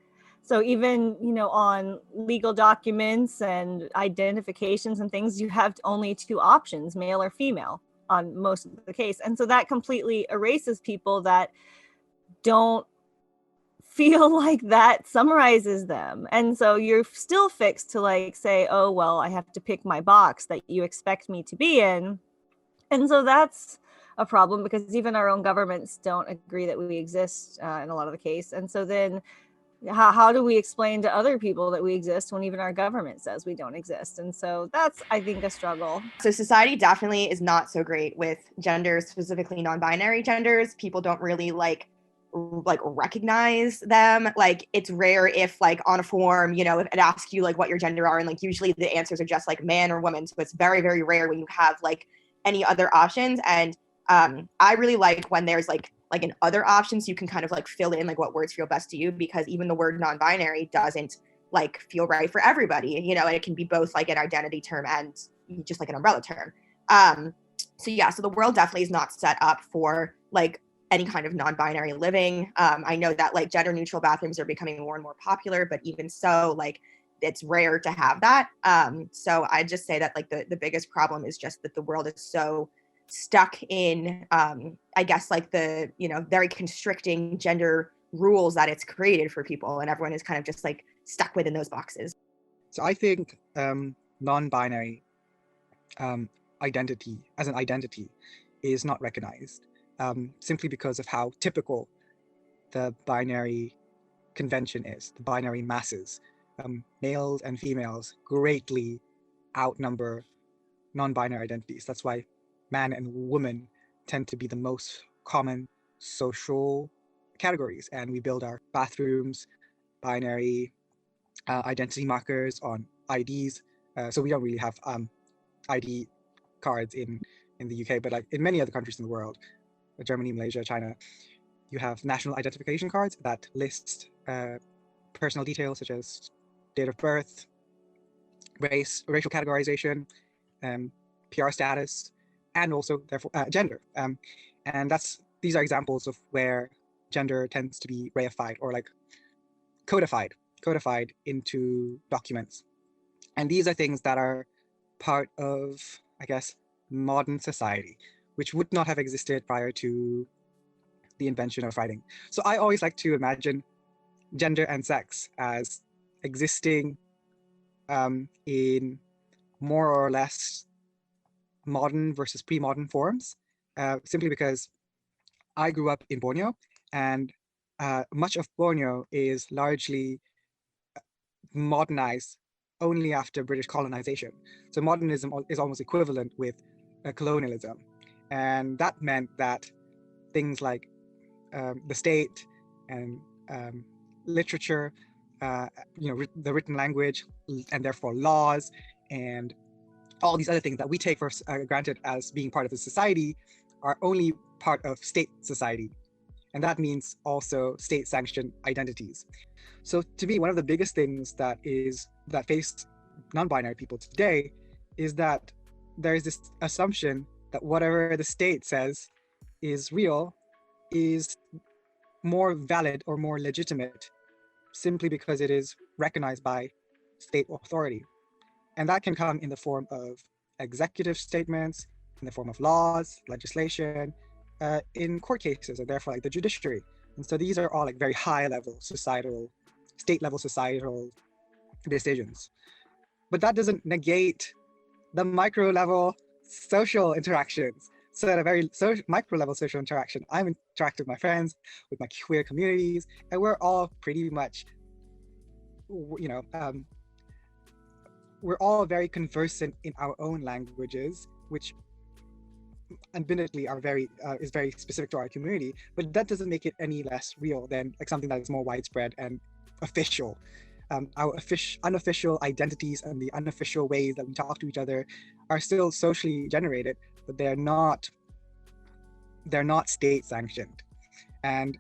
So even, on legal documents and identifications and things, you have only two options, male or female, on most of the case. And so that completely erases people that don't feel like that summarizes them. And so you're still fixed to say, oh, well, I have to pick my box that you expect me to be in. And so that's a problem because even our own governments don't agree that we exist in a lot of the case. And so then how do we explain to other people that we exist when even our government says we don't exist? And so that's, I think, a struggle.
So society definitely is not so great with genders, specifically non-binary genders. People don't really like recognize them. Like it's rare if on a form, if it asks you what your gender are, and usually the answers are just man or woman. So it's very, very rare when you have any other options. And I really like when there's an other options, you can kind of fill in what words feel best to you, because even the word non-binary doesn't feel right for everybody, and it can be both an identity term and just an umbrella term. So yeah, so the world definitely is not set up for any kind of non-binary living. I know that gender neutral bathrooms are becoming more and more popular, but even so, it's rare to have that. So I just say that the biggest problem is just that the world is so stuck in I guess the very constricting gender rules that it's created for people, and everyone is kind of just stuck within those boxes.
So I think non-binary identity as an identity is not recognized simply because of how typical the binary convention is. The binary masses, males and females, greatly outnumber non-binary identities. That's why man and woman tend to be the most common social categories, and we build our bathrooms, binary identity markers on IDs. So we don't really have ID cards in the UK, but in many other countries in the world, Germany, Malaysia, China, you have national identification cards that list personal details such as date of birth, racial categorization, PR status, and also therefore gender. And these are examples of where gender tends to be reified or codified into documents. And these are things that are part of, I guess, modern society, which would not have existed prior to the invention of writing. So I always like to imagine gender and sex as existing in more or less modern versus pre-modern forms, simply because I grew up in Borneo, and much of Borneo is largely modernized only after British colonization. So modernism is almost equivalent with colonialism. And that meant that things like the state and literature, the written language, and therefore laws, and all these other things that we take for granted as being part of the society are only part of state society. And that means also state-sanctioned identities. So to me, one of the biggest things that face non-binary people today is that there is this assumption that whatever the state says is real is more valid or more legitimate simply because it is recognized by state authority. And that can come in the form of executive statements, in the form of laws, legislation, in court cases, and therefore like the judiciary. And so these are all like very high level societal, state level societal decisions. But that doesn't negate the micro level social interactions. So at a very micro level social interaction, I'm interacting with my friends, with my queer communities, and we're all pretty much, we're all very conversant in our own languages, which admittedly are is very specific to our community, but that doesn't make it any less real than like something that is more widespread and official. Our unofficial identities and the unofficial ways that we talk to each other are still socially generated, but they're not state sanctioned, and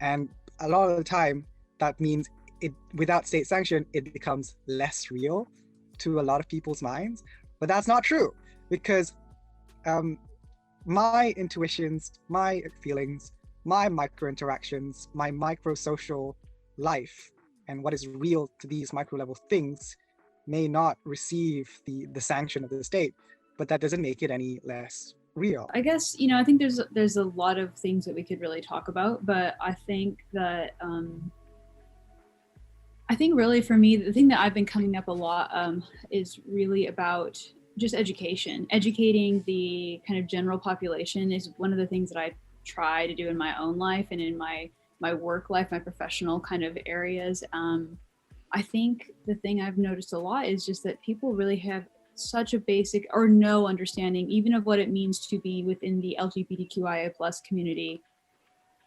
a lot of the time that means without state sanction it becomes less real to a lot of people's minds. But that's not true, because my intuitions, my feelings, my micro interactions, my micro social life, and what is real to these micro level things may not receive the sanction of the state, but that doesn't make it any less real.
I guess, I think there's a lot of things that we could really talk about, but I think that I think really for me, the thing that I've been coming up a lot is really about just education. Educating the kind of general population is one of the things that I try to do in my own life and in my work life, my professional kind of areas. I think the thing I've noticed a lot is just that people really have such a basic or no understanding even of what it means to be within the LGBTQIA+ community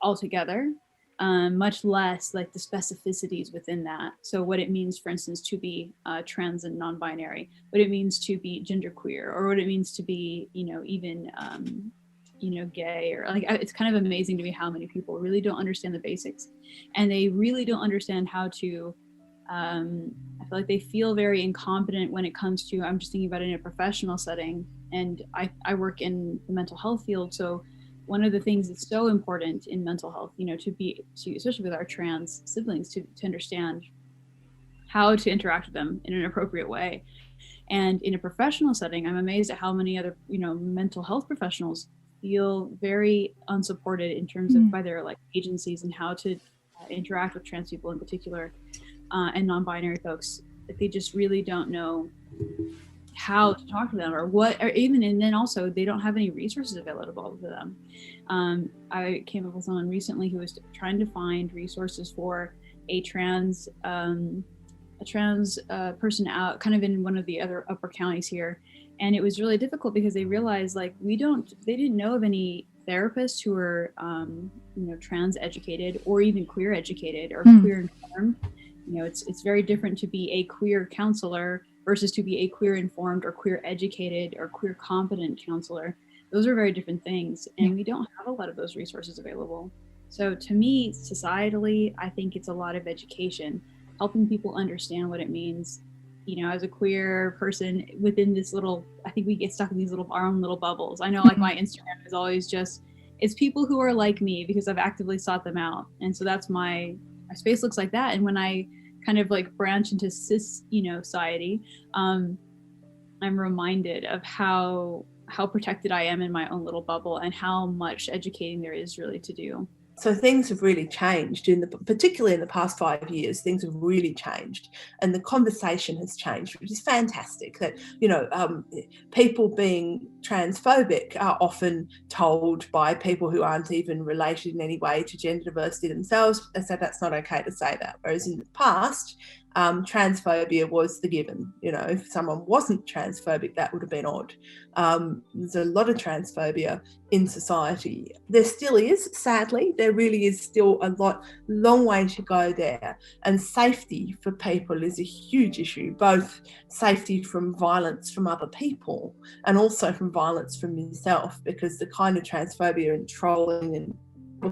altogether. Much less like the specificities within that. So what it means, for instance, to be trans and non-binary, what it means to be genderqueer, or what it means to be, even, gay, or like, it's kind of amazing to me how many people really don't understand the basics, and they really don't understand how to, I feel like they feel very incompetent when it comes to, I'm just thinking about it in a professional setting, and I work in the mental health field, so one of the things that's so important in mental health, to especially with our trans siblings, to understand how to interact with them in an appropriate way. And in a professional setting, I'm amazed at how many other, mental health professionals feel very unsupported in terms of by their like agencies and how to interact with trans people in particular, and non-binary folks. That they just really don't know how to talk to them, or what, or even, and then also they don't have any resources available to them. I came up with someone recently who was trying to find resources for a trans person out kind of in one of the other upper counties here, and it was really difficult because they realized like they didn't know of any therapists who were trans educated or even queer educated or queer informed. It's very different to be a queer counselor versus to be a queer informed or queer educated or queer competent counselor. Those are very different things, and we don't have a lot of those resources available. So to me, societally, I think it's a lot of education, helping people understand what it means, as a queer person within this little, I think we get stuck in our own little bubbles. I know like my Instagram is always it's people who are like me because I've actively sought them out. And so that's my space looks like that. And when I kind of like branch into cis, society, I'm reminded of how protected I am in my own little bubble and how much educating there is really to do.
So things have really changed particularly in the past 5 years. Things have really changed, and the conversation has changed, which is fantastic. That people being transphobic are often told by people who aren't even related in any way to gender diversity themselves, so that's not okay to say that. Whereas in the past, transphobia was the given. If someone wasn't transphobic, that would have been odd. There's a lot of transphobia in society. There still is, sadly. There really is still a long way to go there. And safety for people is a huge issue, both safety from violence from other people and also from violence from yourself, because the kind of transphobia and trolling and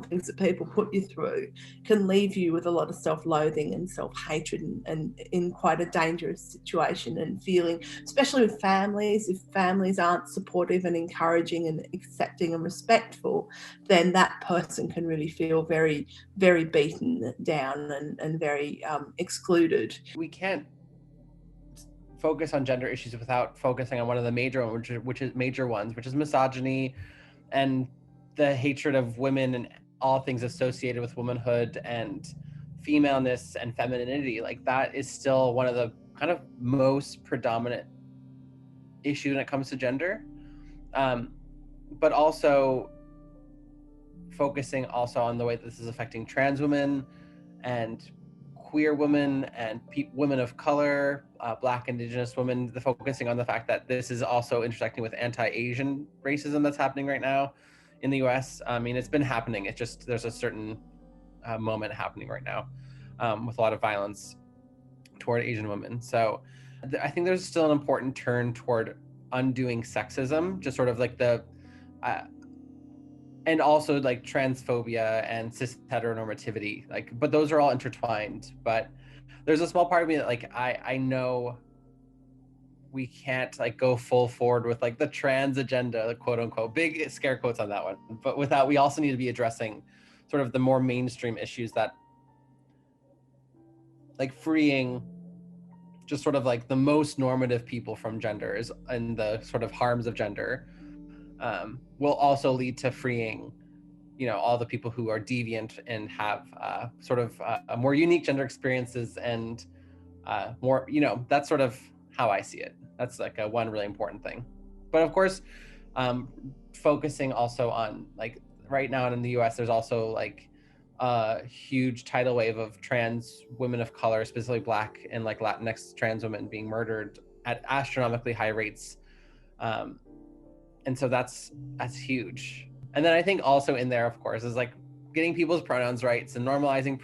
things that people put you through can leave you with a lot of self-loathing and self-hatred and in quite a dangerous situation, and feeling, especially with families, if families aren't supportive and encouraging and accepting and respectful, then that person can really feel very, very beaten down and very excluded.
We can't focus on gender issues without focusing on one of the major ones, which is misogyny and the hatred of women and all things associated with womanhood and femaleness and femininity, like that is still one of the kind of most predominant issues when it comes to gender. But also focusing also on the way that this is affecting trans women and queer women and women of color, Black, Indigenous women, focusing on the fact that this is also intersecting with anti-Asian racism that's happening right now in the US. I mean, it's been happening. It's just, there's a certain moment happening right now with a lot of violence toward Asian women. So I think there's still an important turn toward undoing sexism, just sort of like the, and also like transphobia and cis heteronormativity, like, but those are all intertwined. But there's a small part of me that like, I know we can't like go full forward with like the trans agenda, like, quote unquote, big scare quotes on that one. But without, we also need to be addressing sort of the more mainstream issues that like freeing just sort of like the most normative people from genders and the sort of harms of gender will also lead to freeing, you know, all the people who are deviant and have sort of more unique gender experiences and more, you know, that's sort of how I see it. That's like one really important thing. But of course, focusing also on like right now in the US, there's also like a huge tidal wave of trans women of color, specifically Black and like Latinx trans women being murdered at astronomically high rates. And so that's huge. And then I think also in there, of course, is like getting people's pronouns rights and normalizing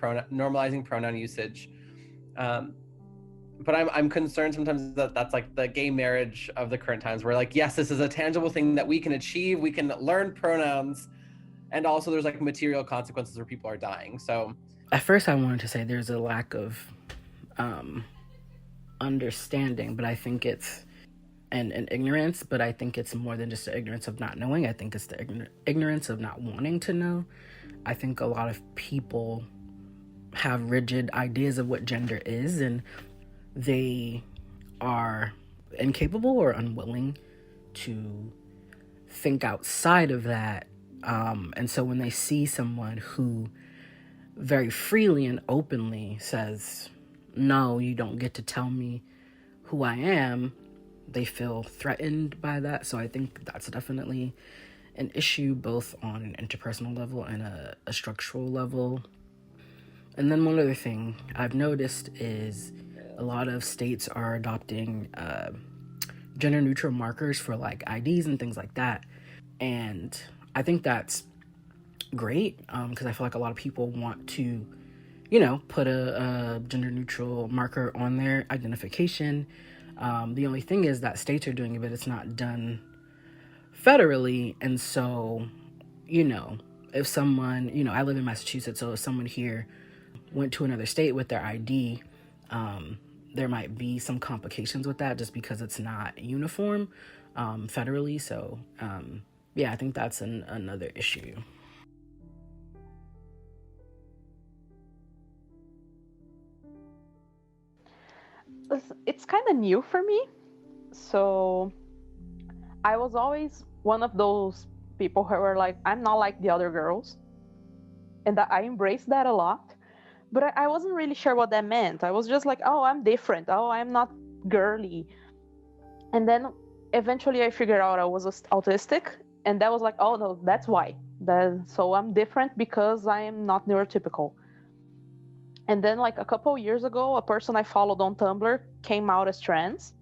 pronoun usage. But I'm concerned sometimes that that's like the gay marriage of the current times, where like, yes, this is a tangible thing that we can achieve. We can learn pronouns. And also there's like material consequences where people are dying. So
at first I wanted to say there's a lack of understanding, but I think it's an ignorance, but I think it's more than just the ignorance of not knowing. I think it's the ignorance of not wanting to know. I think a lot of people have rigid ideas of what gender is, and they are incapable or unwilling to think outside of that. And so when they see someone who very freely and openly says, no, you don't get to tell me who I am, they feel threatened by that. So I think that's definitely an issue, both on an interpersonal level and a structural level. And then one other thing I've noticed is a lot of states are adopting gender neutral markers for like IDs and things like that. And I think that's great because I feel like a lot of people want to, you know, put a gender neutral marker on their identification. The only thing is that states are doing it, but it's not done federally. And so, you know, if someone, you know, I live in Massachusetts, so if someone here went to another state with their ID, there might be some complications with that just because it's not uniform federally. So, yeah, I think that's another issue.
It's kind of new for me. So I was always one of those people who were like, I'm not like the other girls. And I embraced that a lot. But I wasn't really sure what that meant. I was just like, oh, I'm different. Oh, I'm not girly. And then eventually I figured out I was autistic. And that was like, oh, no, that's why. So I'm different because I am not neurotypical. And then like a couple of years ago, a person I followed on Tumblr came out as trans.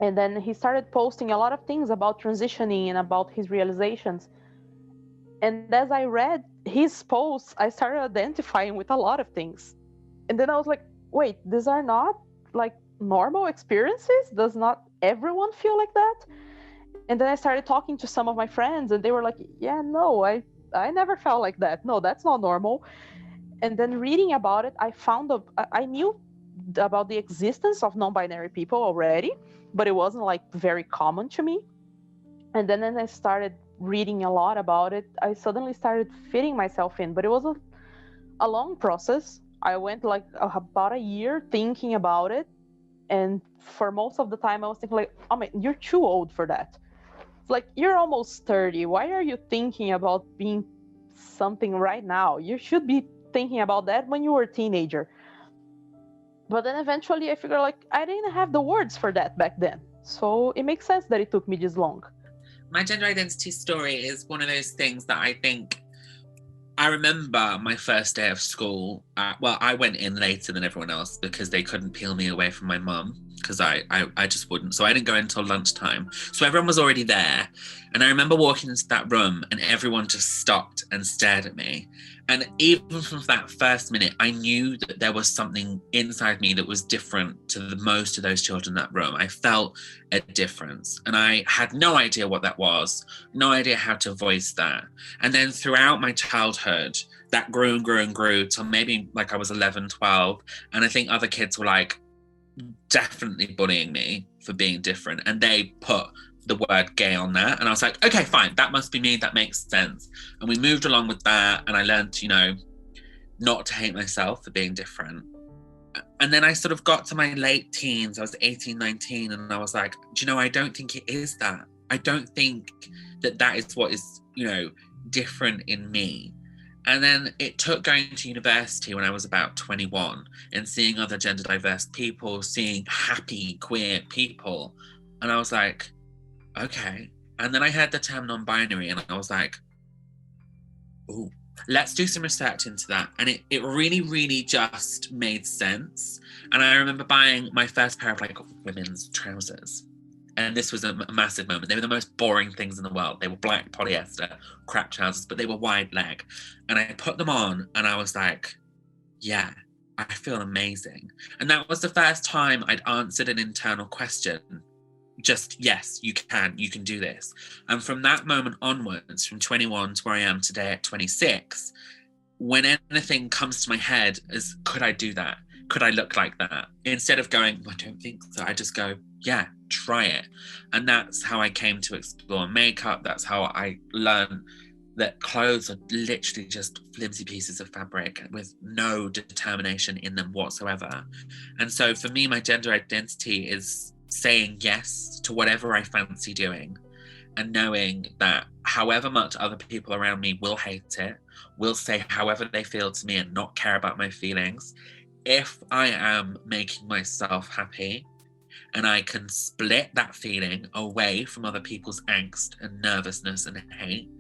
And then he started posting a lot of things about transitioning and about his realizations. And as I read his posts, I started identifying with a lot of things. And then I was like, wait, these are not like normal experiences? Does not everyone feel like that? And then I started talking to some of my friends and they were like, yeah, no, I never felt like that. No, that's not normal. And then reading about it, I knew about the existence of non-binary people already, but it wasn't like very common to me. And then I started reading a lot about it. I suddenly started fitting myself in, but it was a long process. I went like about a year thinking about it. And for most of the time I was thinking like, oh man, you're too old for that. It's like, you're almost 30. Why are you thinking about being something right now? You should be thinking about that when you were a teenager. But then eventually I figured, like, I didn't have the words for that back then. So it makes sense that it took me this long.
My gender identity story is one of those things that I think, I remember my first day of school. Well, I went in later than everyone else because they couldn't peel me away from my mum, because I just wouldn't. So I didn't go until lunchtime. So everyone was already there. And I remember walking into that room and everyone just stopped and stared at me. And even from that first minute, I knew that there was something inside me that was different to the most of those children in that room. I felt a difference. And I had no idea what that was, no idea how to voice that. And then throughout my childhood, that grew and grew and grew till maybe like I was 11, 12. And I think other kids were like definitely bullying me for being different. And they put the word gay on there. And I was like, okay, fine, that must be me. That makes sense. And we moved along with that. And I learned, you know, not to hate myself for being different. And then I sort of got to my late teens. I was 18, 19. And I was like, do you know, I don't think it is that. I don't think that that is what is, you know, different in me. And then it took going to university when I was about 21 and seeing other gender diverse people, seeing happy queer people. And I was like, okay. And then I heard the term non-binary and I was like, ooh, let's do some research into that. And it really, really just made sense. And I remember buying my first pair of like women's trousers. And this was a massive moment. They were the most boring things in the world. They were black polyester crap trousers, but they were wide leg. And I put them on and I was like, yeah, I feel amazing. And that was the first time I'd answered an internal question. Just, yes, you can do this. And from that moment onwards, from 21 to where I am today at 26, when anything comes to my head is, could I do that? Could I look like that? Instead of going, I don't think so, I just go, yeah, try it. And that's how I came to explore makeup. That's how I learned that clothes are literally just flimsy pieces of fabric with no determination in them whatsoever. And so for me, my gender identity is saying yes to whatever I fancy doing, and knowing that however much other people around me will hate it, will say however they feel to me and not care about my feelings, if I am making myself happy and I can split that feeling away from other people's angst and nervousness and hate,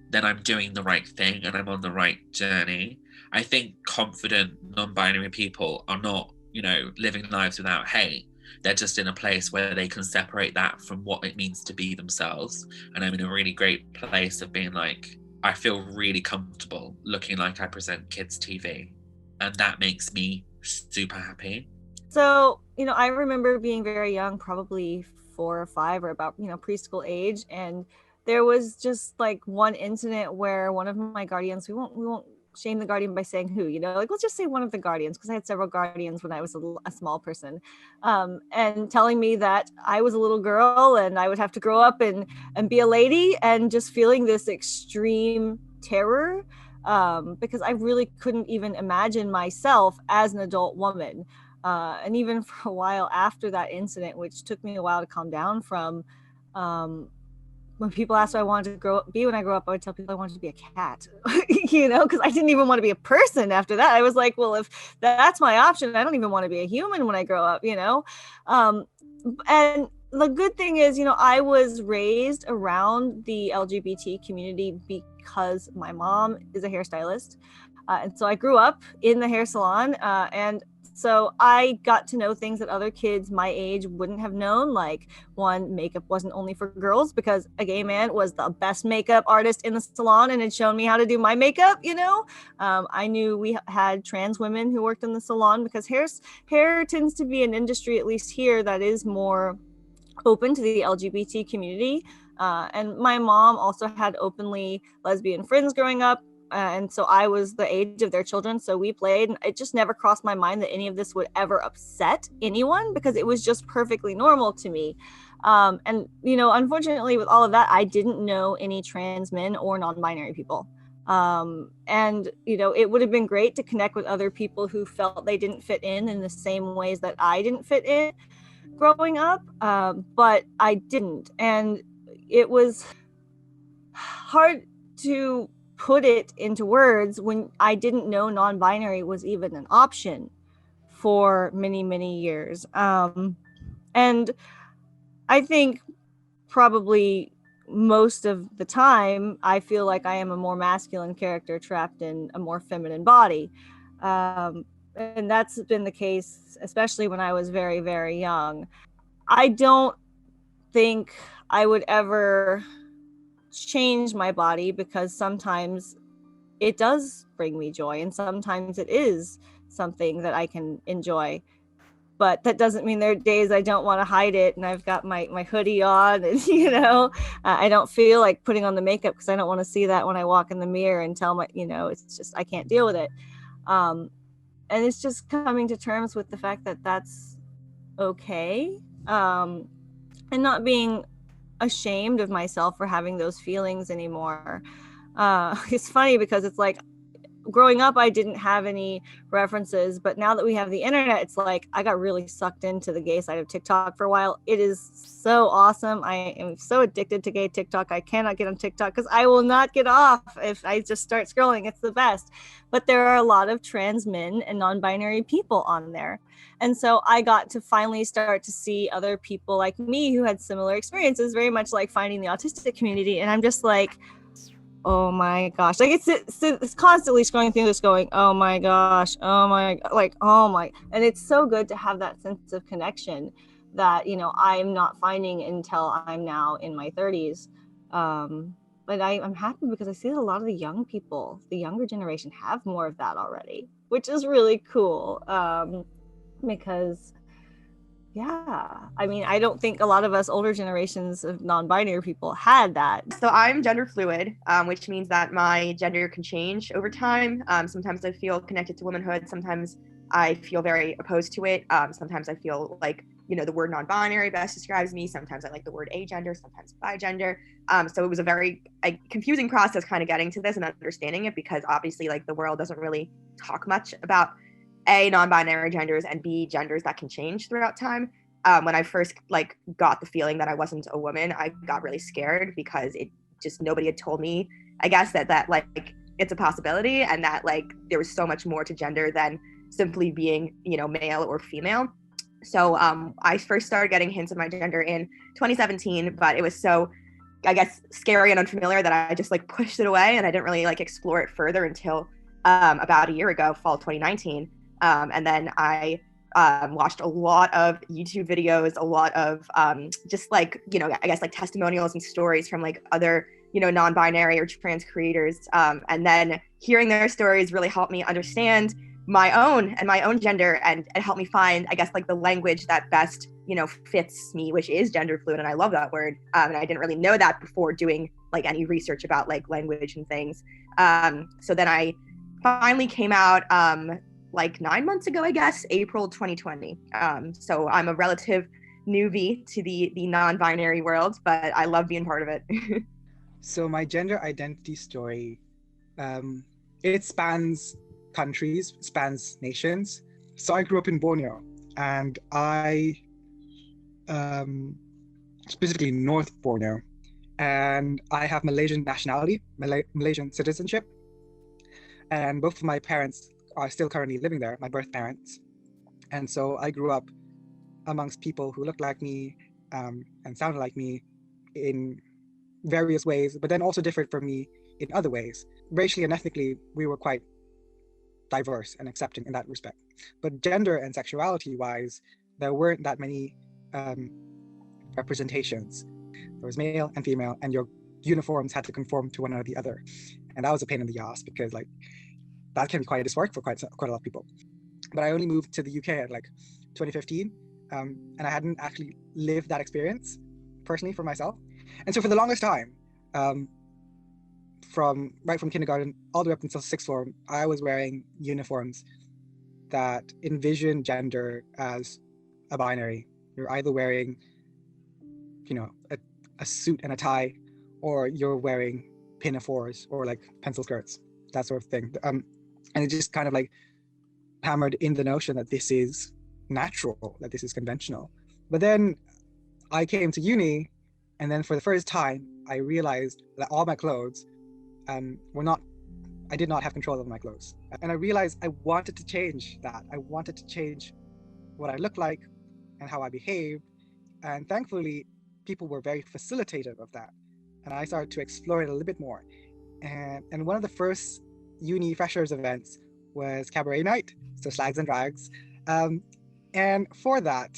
then I'm doing the right thing and I'm on the right journey. I think confident non-binary people are not, you know, living lives without hate. They're just in a place where they can separate that from what it means to be themselves. And I'm in a really great place of being like, I feel really comfortable looking like I present kids' TV. And that makes me super happy.
So, you know, I remember being very young, probably 4 or 5 or about, you know, preschool age. And there was just like one incident where one of my guardians, we won't shame the guardian by saying who, you know, like let's just say one of the guardians, because I had several guardians when I was a small person, and telling me that I was a little girl and I would have to grow up and be a lady, and just feeling this extreme terror, because I really couldn't even imagine myself as an adult woman. And even for a while after that incident, which took me a while to calm down from, when people asked what I wanted to be when I grow up, I would tell people I wanted to be a cat, you know, because I didn't even want to be a person after that. I was like, well, if that's my option, I don't even want to be a human when I grow up, you know. And the good thing is, you know, I was raised around the LGBT community because my mom is a hairstylist. And so I grew up in the hair salon, and so I got to know things that other kids my age wouldn't have known. Like, one, makeup wasn't only for girls, because a gay man was the best makeup artist in the salon and had shown me how to do my makeup, you know. I knew we had trans women who worked in the salon, because hair tends to be an industry, at least here, that is more open to the LGBT community. And my mom also had openly lesbian friends growing up. And so I was the age of their children. So we played, and it just never crossed my mind that any of this would ever upset anyone, because it was just perfectly normal to me. And, you know, unfortunately with all of that, I didn't know any trans men or non-binary people. And, you know, it would have been great to connect with other people who felt they didn't fit in the same ways that I didn't fit in growing up. But I didn't. And it was hard to put it into words when I didn't know non-binary was even an option for many, many years. And I think probably most of the time I feel like I am a more masculine character trapped in a more feminine body. And that's been the case, especially when I was very, very young. I don't think I would ever change my body because sometimes it does bring me joy and sometimes it is something that I can enjoy. But that doesn't mean there are days I don't want to hide it and I've got my hoodie on and, I don't feel like putting on the makeup because I don't want to see that when I walk in the mirror and tell it's just, I can't deal with it. And it's just coming to terms with the fact that that's okay. And not being ashamed of myself for having those feelings anymore. It's funny because it's like, growing up, I didn't have any references, but now that we have the internet, it's like I got really sucked into the gay side of TikTok for a while. It is so awesome. I am so addicted to gay TikTok. I cannot get on TikTok because I will not get off if I just start scrolling. It's the best. But there are a lot of trans men and non-binary people on there. And so I got to finally start to see other people like me who had similar experiences, very much like finding the autistic community. And I'm just like, oh my gosh, like it's constantly scrolling through this going, oh my gosh, oh my, like, oh my. And it's so good to have that sense of connection that I'm not finding until I'm now in my 30s. But I'm happy because I see that a lot of the young people, the younger generation, have more of that already, which is really cool. Because I don't think a lot of us older generations of non-binary people had that.
So I'm gender fluid, which means that my gender can change over time. Sometimes I feel connected to womanhood. Sometimes I feel very opposed to it. Sometimes I feel like, the word non-binary best describes me. Sometimes I like the word agender, sometimes bigender. So it was a very confusing process kind of getting to this and understanding it, because obviously like the world doesn't really talk much about A, non-binary genders, and B, genders that can change throughout time. When I first got the feeling that I wasn't a woman, I got really scared because it just, nobody had told me, I guess, that it's a possibility, and that there was so much more to gender than simply being, male or female. So I first started getting hints of my gender in 2017, but it was so, I guess, scary and unfamiliar that I just pushed it away, and I didn't really explore it further until about a year ago, fall 2019. And then I watched a lot of YouTube videos, a lot of just I guess testimonials and stories from other, non-binary or trans creators. And then hearing their stories really helped me understand my own gender, and helped me find, I guess, the language that best, fits me, which is gender fluid. And I love that word. And I didn't really know that before doing any research about language and things. So then I finally came out 9 months ago, I guess, April 2020. So I'm a relative newbie to the non-binary world, but I love being part of it.
So my gender identity story, it spans countries, spans nations. So I grew up in Borneo, and I, specifically North Borneo, and I have Malaysian nationality, Malaysian citizenship. And both of my parents are still currently living there, my birth parents. And so I grew up amongst people who looked like me and sounded like me in various ways, but then also differed from me in other ways. Racially and ethnically, we were quite diverse and accepting in that respect. But gender and sexuality wise, there weren't that many representations. There was male and female, and your uniforms had to conform to one or the other. And that was a pain in the ass, because that can be quite a dysphoric for quite a lot of people. But I only moved to the UK at 2015, and I hadn't actually lived that experience personally for myself. And so for the longest time, from kindergarten all the way up until sixth form, I was wearing uniforms that envision gender as a binary. You're either wearing, a suit and a tie, or you're wearing pinafores or pencil skirts, that sort of thing. And it just kind of hammered in the notion that this is natural, that this is conventional. But then I came to uni, And then for the first time, I realized that all my clothes were not, I did not have control of my clothes. And I realized I wanted to change that. I wanted to change what I looked like and how I behaved. And thankfully, people were very facilitative of that. And I started to explore it a little bit more. And one of the first uni freshers events was cabaret night, so slags and drags. And for that,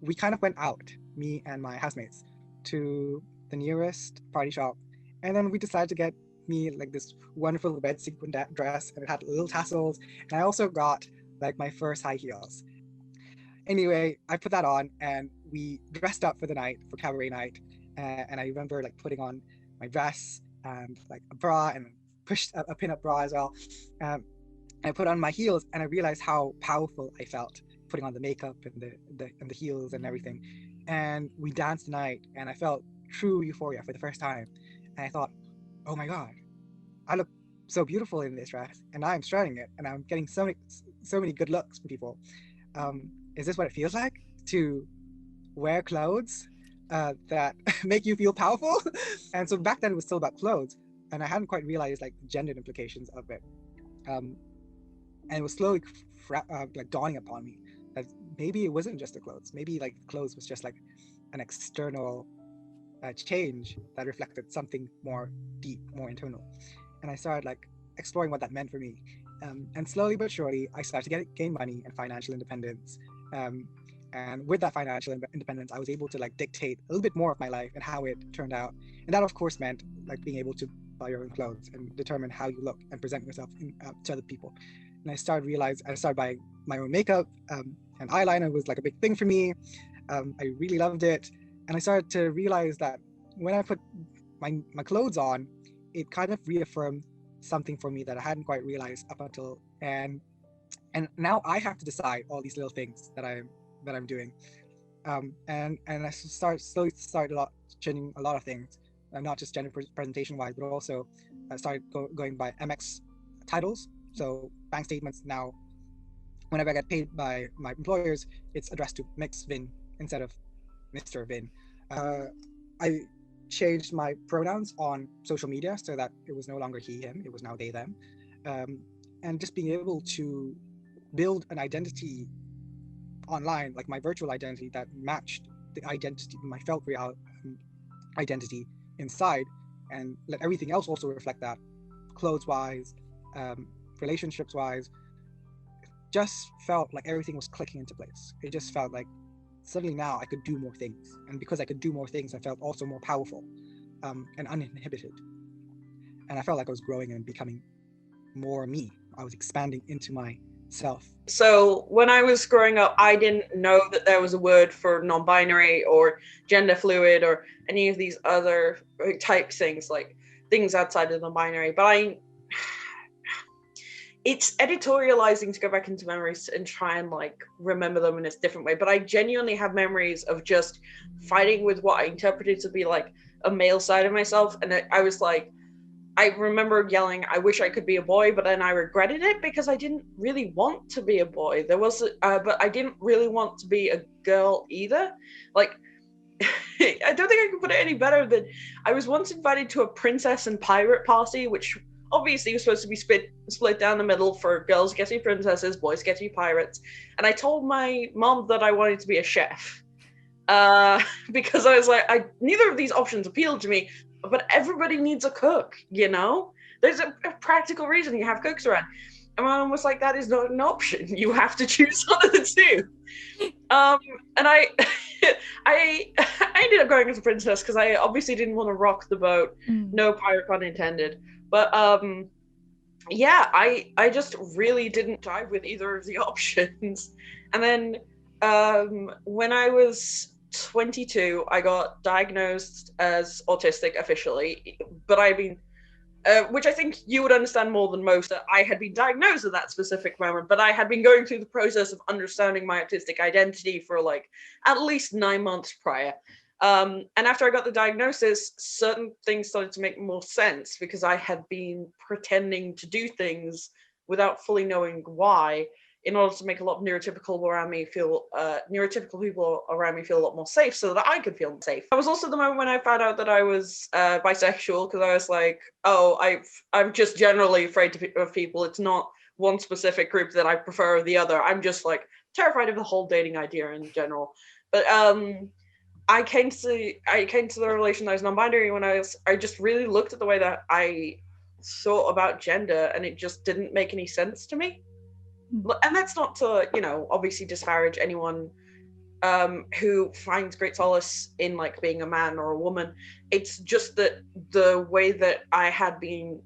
we kind of went out, me and my housemates, to the nearest party shop. And then we decided to get me like this wonderful red sequin dress, and it had little tassels. And I also got like my first high heels. Anyway, I put that on and we dressed up for the night, for cabaret night. And I remember like putting on my dress and like a bra and pushed a pin-up bra as well. I put on my heels and I realized how powerful I felt putting on the makeup and the heels and everything. And we danced the night and I felt true euphoria for the first time. And I thought, oh my God, I look so beautiful in this dress and I'm strutting it and I'm getting so many good looks from people. Is this what it feels like to wear clothes that make you feel powerful? And so back then it was still about clothes and I hadn't quite realized like the gender implications of it. And it was slowly like dawning upon me that maybe it wasn't just the clothes. Maybe like clothes was just like an external change that reflected something more deep, more internal. And I started like exploring what that meant for me. And slowly but surely, I started to gain money and financial independence. And with that financial independence, I was able to like dictate a little bit more of my life and how it turned out. And that, of course, meant like being able to buy your own clothes and determine how you look and present yourself to other people. And I started buying my own makeup, and eyeliner was like a big thing for me. I really loved it. And I started to realize that when I put my clothes on, it kind of reaffirmed something for me that I hadn't quite realized up until, and now I have to decide all these little things that I'm doing. And I slowly started changing a lot of things, not just gender presentation wise, but also I started going by MX titles. So bank statements now, whenever I get paid by my employers, it's addressed to Mix Vin instead of Mr. Vin. I changed my pronouns on social media so that it was no longer he, him, it was now they, them. And just being able to build an identity online, like my virtual identity that matched the identity, my felt real identity inside, and let everything else also reflect that, clothes-wise, relationships-wise. Just felt like everything was clicking into place. It just felt like suddenly now I could do more things. And because I could do more things, I felt also more powerful and uninhibited. And I felt like I was growing and becoming more me. I was expanding into myself.
So when I was growing up, I didn't know that there was a word for non-binary or gender fluid or any of these other type things, like things outside of the binary. But it's editorializing to go back into memories and try and like remember them in a different way. But I genuinely have memories of just fighting with what I interpreted to be like a male side of myself. And I was like, I remember yelling, I wish I could be a boy, but then I regretted it because I didn't really want to be a boy. But I didn't really want to be a girl either. Like, I don't think I can put it any better than I was once invited to a princess and pirate party, which obviously was supposed to be split down the middle for girls get to be princesses, boys get to be pirates. And I told my mom that I wanted to be a chef because I was like, neither of these options appealed to me, but everybody needs a cook, you know? There's a practical reason you have cooks around. And my mom was like, that is not an option. You have to choose one of the two. And I ended up going as a princess because I obviously didn't want to rock the boat. No pirate pun intended. But yeah, I just really didn't jive with either of the options. And then when I was 22, I got diagnosed as autistic officially, but I've been, which I think you would understand more than most, that I had been diagnosed at that specific moment, but I had been going through the process of understanding my autistic identity for like at least 9 months prior. And after I got the diagnosis, certain things started to make more sense because I had been pretending to do things without fully knowing why in order to make a lot of neurotypical people around me feel a lot more safe, so that I could feel safe. That was also the moment when I found out that I was bisexual, because I was like, oh, I'm just generally afraid of people. It's not one specific group that I prefer or the other. I'm just like terrified of the whole dating idea in general. But I came to the revelation that I was non-binary when I just really looked at the way that I thought about gender, and it just didn't make any sense to me. And that's not to, obviously disparage anyone who finds great solace in like being a man or a woman. It's just that the way that I had been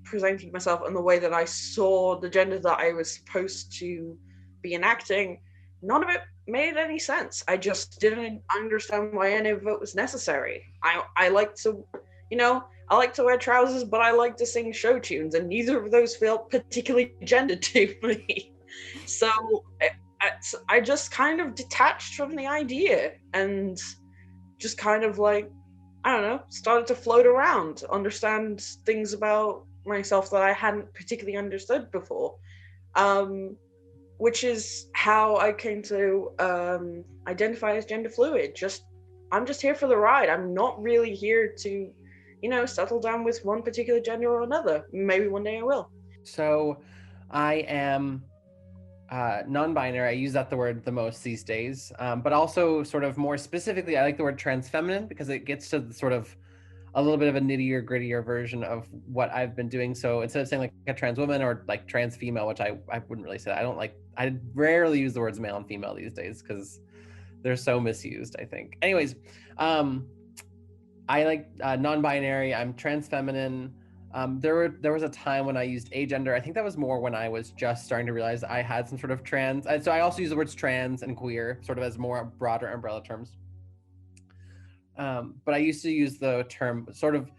presenting myself and the way that I saw the gender that I was supposed to be enacting, none of it made any sense. I just didn't understand why any of it was necessary. I like to, I like to wear trousers, but I like to sing show tunes, and neither of those felt particularly gendered to me. So I just kind of detached from the idea and just kind of like, I don't know, started to float around, understand things about myself that I hadn't particularly understood before, which is how I came to identify as gender fluid. I'm just here for the ride. I'm not really here to, settle down with one particular gender or another. Maybe one day I will.
So I am non-binary. I use the word the most these days, but also sort of more specifically, I like the word transfeminine because it gets to the sort of a little bit of a nittier, grittier version of what I've been doing. So instead of saying like a trans woman or like trans female, which I wouldn't really say that. I rarely use the words male and female these days because they're so misused, I think. Anyways, I like non-binary. I'm transfeminine. There was a time when I used agender. I think that was more when I was just starting to realize I had some sort of trans. So I also use the words trans and queer sort of as more broader umbrella terms. But I used to use the term sort of,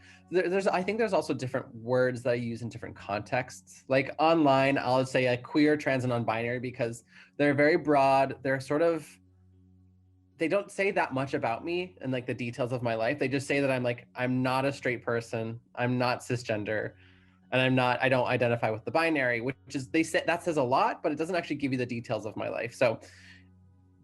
I think there's also different words that I use in different contexts. Like online, I'll say like queer, trans, and non-binary because they're very broad. They're sort of, they don't say that much about me and like the details of my life. They just say that I'm not a straight person. I'm not cisgender. And I don't identify with the binary, which is, that says a lot, but it doesn't actually give you the details of my life. So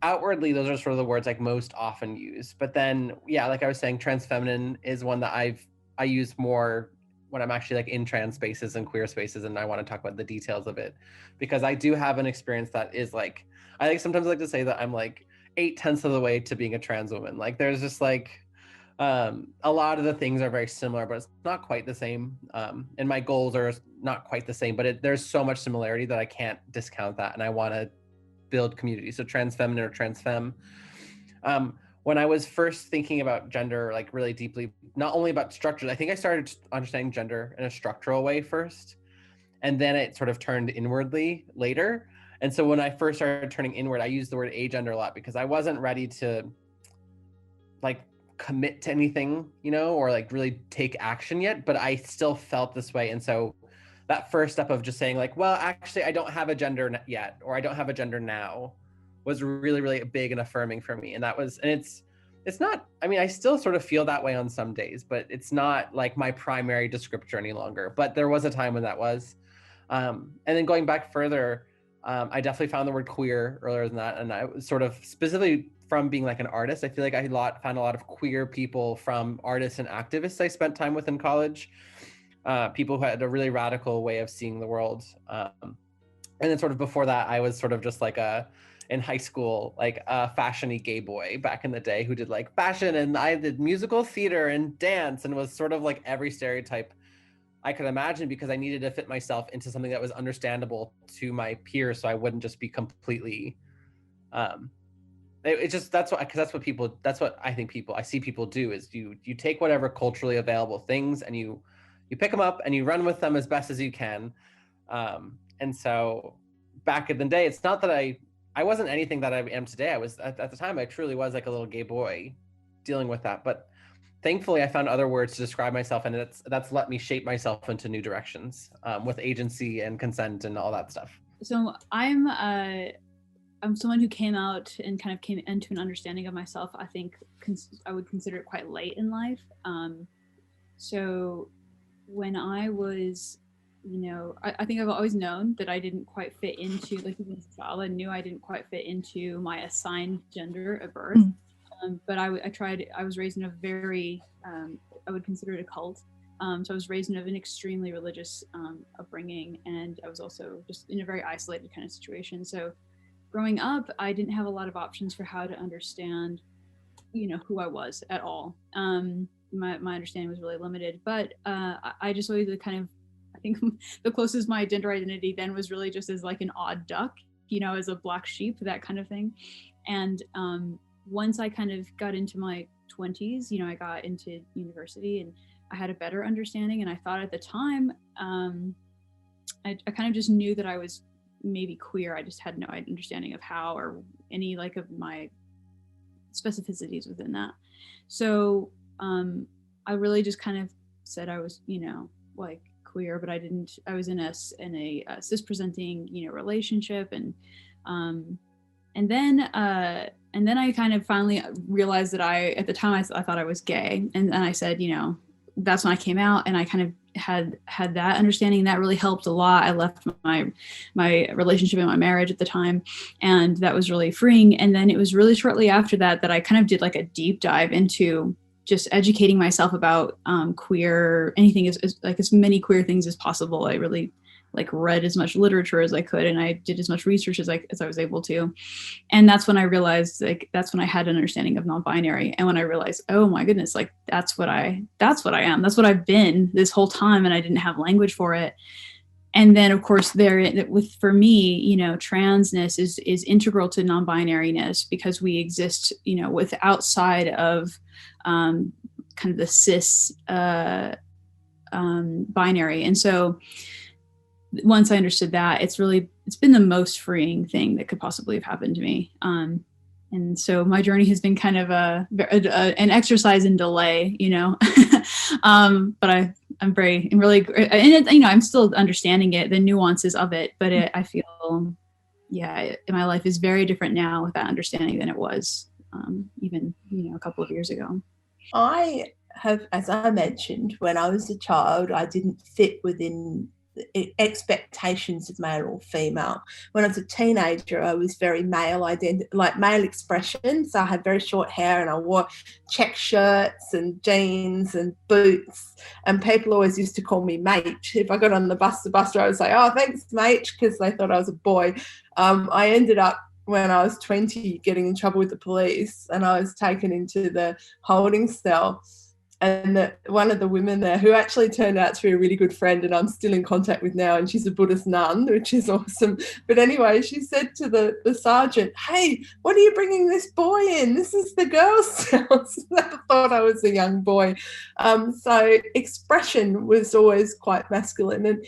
outwardly, those are sort of the words like most often use. But then, yeah, like I was saying, transfeminine is one that I use more when I'm actually like in trans spaces and queer spaces, and I want to talk about the details of it, because I do have an experience that is like, I think sometimes I like to say that I'm like 8/10 of the way to being a trans woman. Like there's just like, a lot of the things are very similar, but it's not quite the same. And my goals are not quite the same, but there's so much similarity that I can't discount that. And I want to build community. So transfeminine or transfemme. When I was first thinking about gender, like really deeply, not only about structures, I think I started understanding gender in a structural way first, and then it sort of turned inwardly later. And so when I first started turning inward, I used the word agender a lot because I wasn't ready to like commit to anything, or like really take action yet, but I still felt this way. And so that first step of just saying like, well, actually, I don't have a gender yet, or I don't have a gender now, was really, really big and affirming for me. And it's not, I mean, I still sort of feel that way on some days, but it's not like my primary descriptor any longer. But there was a time when that was. And then going back further, I definitely found the word queer earlier than that. And I was sort of specifically from being like an artist, I feel like I found a lot of queer people from artists and activists I spent time with in college. People who had a really radical way of seeing the world. And then sort of before that, I was sort of just like in high school, like a fashion-y gay boy back in the day who did like fashion, and I did musical theater and dance and was sort of like every stereotype I could imagine because I needed to fit myself into something that was understandable to my peers so I wouldn't just be completely, that's what I see people do is you take whatever culturally available things and you pick them up and you run with them as best as you can. And so back in the day, it's not that I wasn't anything that I am today. I was at the time, I truly was like a little gay boy dealing with that. But thankfully I found other words to describe myself, and that's let me shape myself into new directions with agency and consent and all that stuff.
So I'm someone who came out and kind of came into an understanding of myself. I think I would consider it quite late in life. So when I was I think I've always known that I didn't quite fit into, like even as a child, I knew I didn't quite fit into my assigned gender at birth. But I was raised in a very, I would consider it a cult. So I was raised in an extremely religious upbringing, and I was also just in a very isolated kind of situation. So growing up, I didn't have a lot of options for how to understand, who I was at all. My understanding was really limited, but I just always I think the closest my gender identity then was really just as like an odd duck, as a black sheep, that kind of thing. And once I kind of got into my 20s, I got into university and I had a better understanding. And I thought at the time, I kind of just knew that I was maybe queer. I just had no understanding of how or any like of my specificities within that. So I really just kind of said I was, like queer, but I was in a cis presenting, relationship. And then I kind of finally realized that at the time I thought I was gay. And then I said, that's when I came out, and I kind of had that understanding. That really helped a lot. I left my relationship and my marriage at the time, and that was really freeing. And then it was really shortly after that I kind of did like a deep dive into just educating myself about queer, anything as many queer things as possible. I really read as much literature as I could, and I did as much research as I was able to. And that's when I realized, that's when I had an understanding of non-binary. And when I realized, oh my goodness, that's what I am. That's what I've been this whole time, and I didn't have language for it. And then of course for me, transness is integral to non-binariness, because we exist, with outside of kind of the cis binary. And so once I understood that, it's been the most freeing thing that could possibly have happened to me. And so my journey has been kind of an exercise in delay, but I'm really, and I'm still understanding it, the nuances of it, but I feel, my life is very different now with that understanding than it was even, a couple of years ago.
I have, as I mentioned, when I was a child, I didn't fit within expectations of male or female. When I was a teenager, I was very male male expression. So I had very short hair and I wore check shirts and jeans and boots. And people always used to call me mate. If I got on the bus driver would say, "Oh, thanks, mate," because they thought I was a boy. I ended up, when I was 20, getting in trouble with the police, and I was taken into the holding cell. And one of the women there, who actually turned out to be a really good friend and I'm still in contact with now, and she's a Buddhist nun, which is awesome. But anyway, she said to the sergeant, "Hey, what are you bringing this boy in? This is the girls' cell." I thought I was a young boy. So expression was always quite masculine. And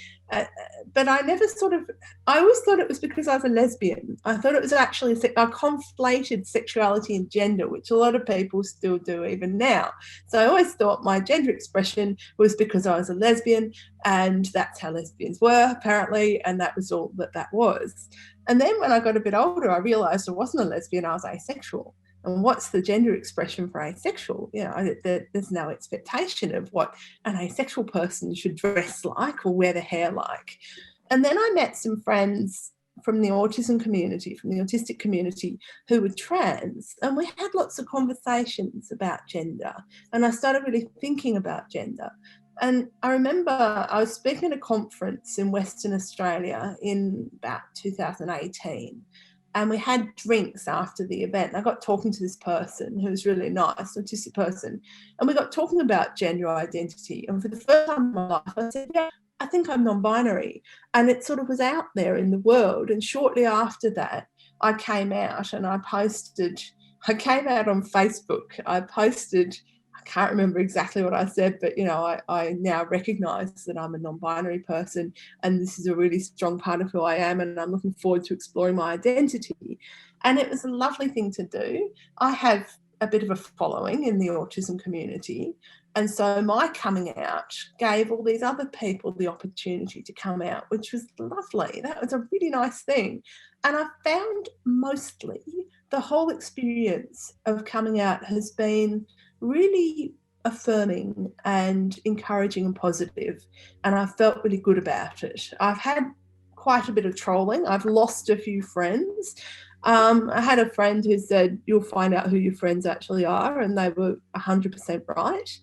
but I always thought it was because I was a lesbian. I thought it was actually I conflated sexuality and gender, which a lot of people still do even now. So I always thought my gender expression was because I was a lesbian, and that's how lesbians were, apparently, and that was all that was. And then when I got a bit older, I realised I wasn't a lesbian, I was asexual. And what's the gender expression for asexual? There's no expectation of what an asexual person should dress like or wear their hair like. And then I met some friends from the autism community, from the autistic community, who were trans, and we had lots of conversations about gender. And I started really thinking about gender. And I remember I was speaking at a conference in Western Australia in about 2018. And we had drinks after the event. And I got talking to this person who was really nice, an autistic person. And we got talking about gender identity. And for the first time in my life, I said, "Yeah, I think I'm non-binary." And it sort of was out there in the world. And shortly after that, I came out and I came out on Facebook. I can't remember exactly what I said, but, I now recognise that I'm a non-binary person, and this is a really strong part of who I am, and I'm looking forward to exploring my identity. And it was a lovely thing to do. I have a bit of a following in the autism community, and so my coming out gave all these other people the opportunity to come out, which was lovely. That was a really nice thing. And I found mostly the whole experience of coming out has been really affirming and encouraging and positive, and I felt really good about it. I've had quite a bit of trolling. I've lost a few friends. I had a friend who said, "You'll find out who your friends actually are," and they were 100% right.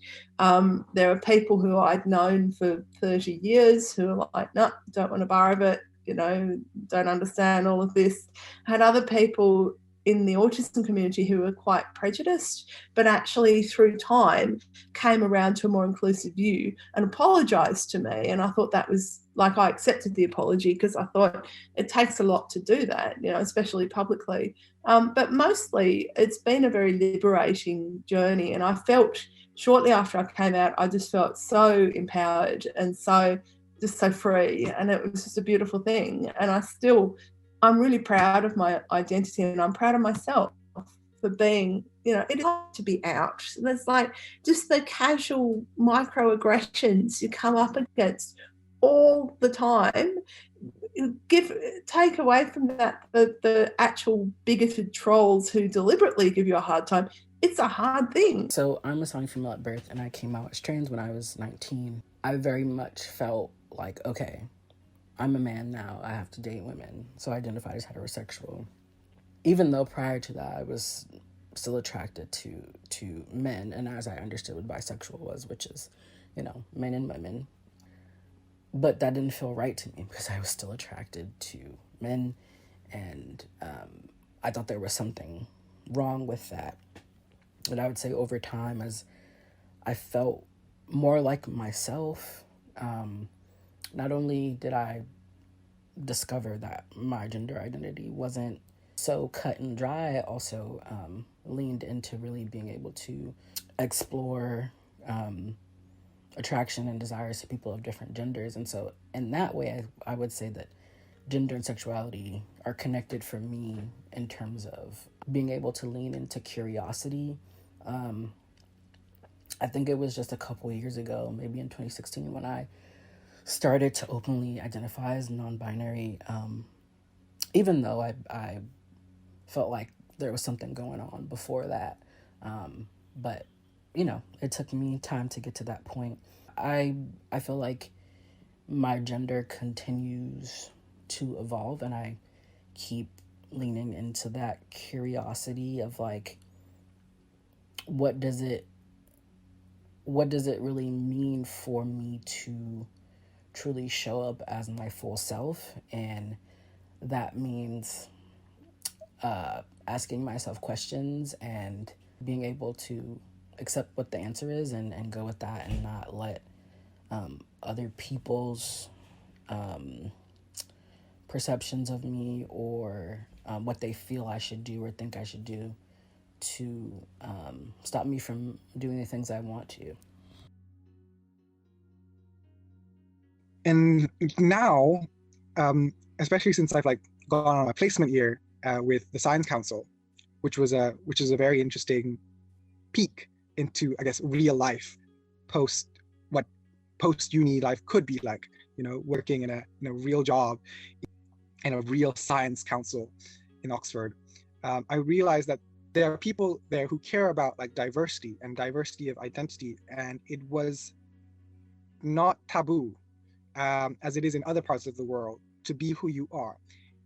There are people who I'd known for 30 years who are like, "No, don't want a bar of it, don't understand all of this." I had other people in the autism community who were quite prejudiced, but actually through time came around to a more inclusive view and apologised to me. And I thought that was, like, I accepted the apology because I thought it takes a lot to do that, especially publicly. But mostly it's been a very liberating journey. And I felt shortly after I came out, I just felt so empowered and so free. And it was just a beautiful thing. And I'm really proud of my identity, and I'm proud of myself for being, it is hard to be out. There's like just the casual microaggressions you come up against all the time. Take away from that the actual bigoted trolls who deliberately give you a hard time. It's a hard thing.
So I'm assigned female at birth, and I came out as trans when I was 19. I very much felt like, okay, I'm a man now, I have to date women, so I identified as heterosexual. Even though prior to that I was still attracted to men, and as I understood what bisexual was, which is, men and women. But that didn't feel right to me because I was still attracted to men, and I thought there was something wrong with that. And I would say over time, as I felt more like myself, not only did I discover that my gender identity wasn't so cut and dry, I also leaned into really being able to explore attraction and desires to people of different genders. And so in that way, I would say that gender and sexuality are connected for me in terms of being able to lean into curiosity. I think it was just a couple years ago, maybe in 2016, when I started to openly identify as non-binary, even though I felt like there was something going on before that. But, it took me time to get to that point. I feel like my gender continues to evolve, and I keep leaning into that curiosity of like, what does it really mean for me to truly show up as my full self? And that means asking myself questions and being able to accept what the answer is and go with that, and not let other people's perceptions of me or what they feel I should do or think I should do to stop me from doing the things I want to.
And now, especially since I've gone on my placement year with the Science Council, which is a very interesting peek into, I guess, real life post uni life could be like, working in a real job in a real science council in Oxford. I realized that there are people there who care about diversity and diversity of identity, and it was not taboo, as it is in other parts of the world, to be who you are.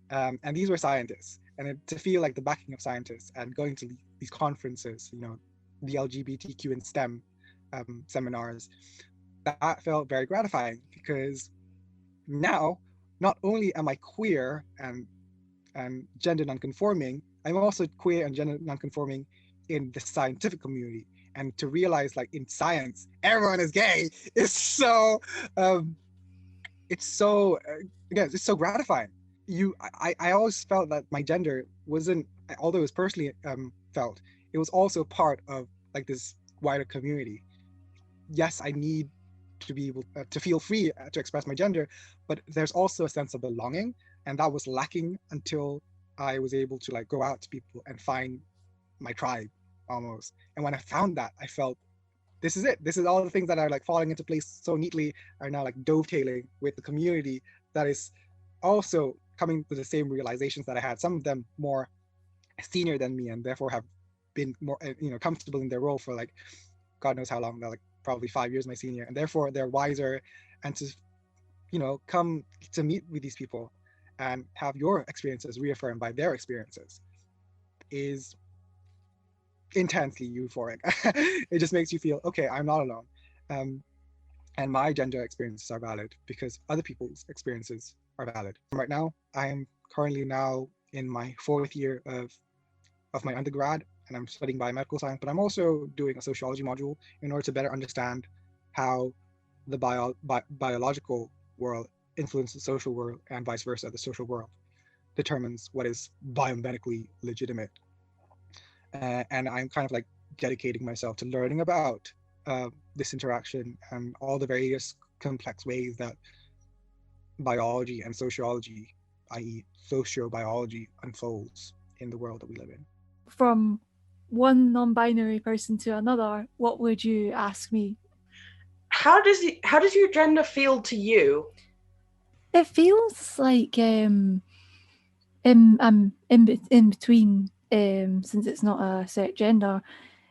And these were scientists, and to feel the backing of scientists and going to these conferences, the LGBTQ and STEM seminars, that felt very gratifying, because now not only am I queer and gender nonconforming, I'm also queer and gender nonconforming in the scientific community. And to realize in science everyone is gay is so it's so gratifying. I always felt that my gender wasn't, although it was personally felt, it was also part of this wider community. Yes, I need to be able to feel free to express my gender, but there's also a sense of belonging, and that was lacking until I was able to go out to people and find my tribe almost. And when I found that, I felt, this is it. This is all the things that are falling into place so neatly are now dovetailing with the community that is also coming to the same realizations that I had. Some of them more senior than me, and therefore have been more comfortable in their role for God knows how long, they're like probably 5 years my senior, and therefore they're wiser, and to, you know, come to meet with these people and have your experiences reaffirmed by their experiences is intensely euphoric. It just makes you feel, okay, I'm not alone. And my gender experiences are valid because other people's experiences are valid. Right now, I am currently now in my 4th year of my undergrad, and I'm studying biomedical science, but I'm also doing a sociology module in order to better understand how the biological world influences the social world, and vice versa. The social world determines what is biomedically legitimate. And I'm kind of like dedicating myself to learning about this interaction and all the various complex ways that biology and sociology, i.e. sociobiology, unfolds in the world that we live in.
From one non-binary person to another, what would you ask me?
How does your gender feel to you?
It feels like I'm in between, since it's not a set gender.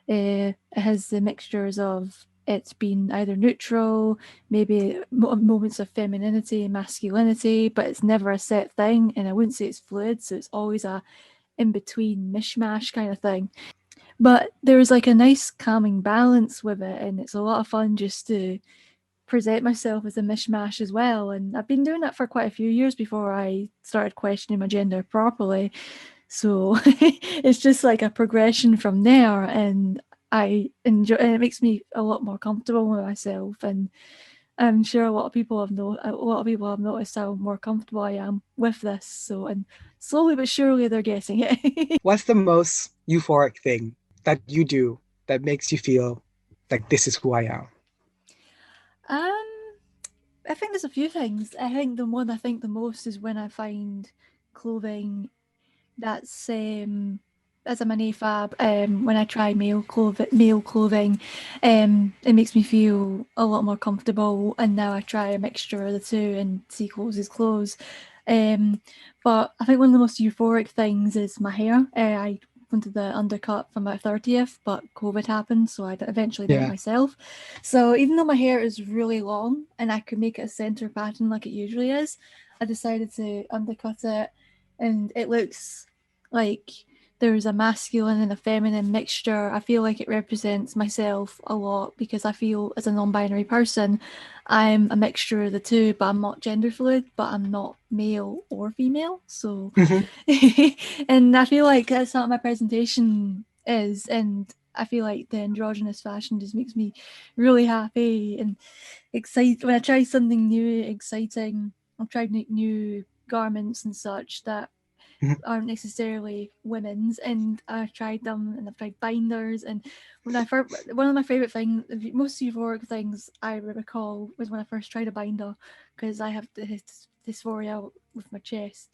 It has the mixtures of it's been either neutral, maybe moments of femininity and masculinity, but it's never a set thing, and I wouldn't say it's fluid, so it's always a in-between mishmash kind of thing. But there's like a nice calming balance with it, and it's a lot of fun just to present myself as a mishmash as well. And I've been doing that for quite a few years before I started questioning my gender properly. So it's just like a progression from there, and I enjoy, and it makes me a lot more comfortable with myself. And I'm sure a lot of people have noticed how more comfortable I am with this. So, and slowly but surely they're getting it.
What's the most euphoric thing that you do that makes you feel like this is who I am?
I think there's a few things. I think the one I think the most is when I find clothing that's as I'm an AFAB, when I try male clothing, it makes me feel a lot more comfortable. And now I try a mixture of the two and see clothes as clothes. But I think one of the most euphoric things is my hair. I wanted the undercut for my 30th, but COVID happened, so I eventually did it myself. So even though my hair is really long and I could make it a center pattern like it usually is, I decided to undercut it, and it looks like there's a masculine and a feminine mixture. I feel like it represents myself a lot because I feel as a non-binary person, I'm a mixture of the two, but I'm not gender fluid, but I'm not male or female. So, and I feel like that's what my presentation is. And I feel like the androgynous fashion just makes me really happy and excited. When I try something new, exciting, I've tried new garments and such that aren't necessarily women's, and I've tried them, and I've tried binders. And when I first, one of my favorite things, most euphoric things I recall was when I first tried a binder, because I have dysphoria with my chest.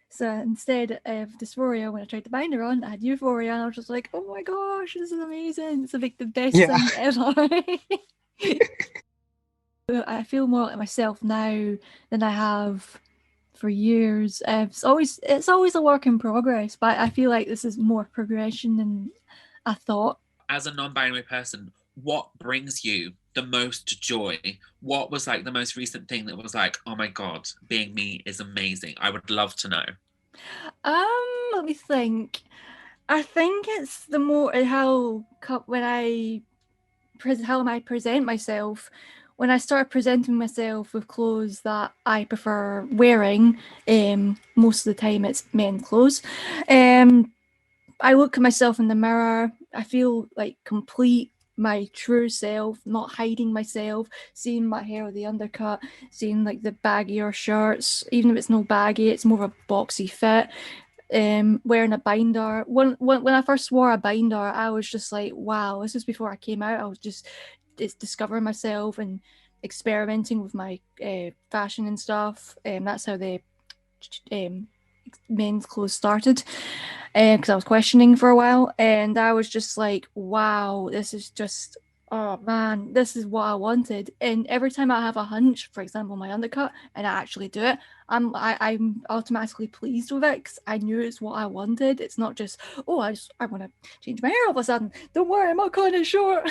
So instead of dysphoria, when I tried the binder on, I had euphoria, and I was just like, oh my gosh, this is amazing. It's like the best thing ever. I feel more like myself now than I have for years. It's always a work in progress, but I feel like this is more progression than I thought.
As a non-binary person, what brings you the most joy? What was like the most recent thing that was like, oh my god, being me is amazing? I would love to know.
Let me think. I think it's the more how I present myself. When I started presenting myself with clothes that I prefer wearing, most of the time it's men's clothes. I look at myself in the mirror. I feel like complete, my true self, not hiding myself, seeing my hair with the undercut, seeing like the baggier shirts, even if it's no baggy, it's more of a boxy fit. Wearing a binder. When I first wore a binder, I was just like, wow, this was before I came out. I was just discovering myself and experimenting with my fashion and stuff. That's how the men's clothes started, because I was questioning for a while, and I was just like, wow, this is just oh man, this is what I wanted. And every time I have a hunch, for example, my undercut, and I actually do it, I'm automatically pleased with it because I knew it's what I wanted. It's not just, oh, I want to change my hair all of a sudden. Don't worry, I'm not kind of short.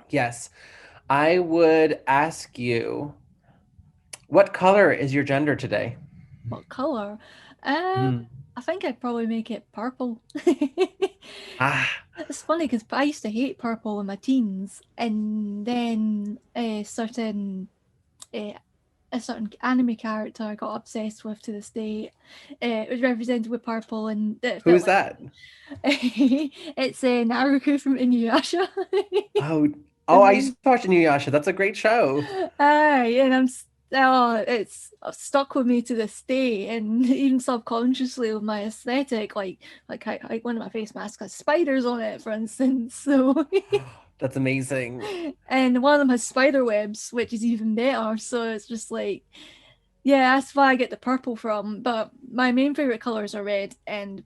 Yes. I would ask you, what color is your gender today?
What color?
Hmm.
I think I'd probably make it purple.
Ah,
It's funny because I used to hate purple in my teens, and then a certain anime character I got obsessed with to this day. It was represented with purple, and it felt
who's
like
that?
it's Naruto from Inuyasha.
Oh,
The
I used
main,
to watch Inuyasha. That's a great show.
and it's stuck with me to this day, and even subconsciously with my aesthetic, like one of my face masks has spiders on it, for instance. So,
That's amazing.
and one of them has spider webs, which is even better. So it's just like, yeah, that's why I get the purple from. But my main favorite colors are red and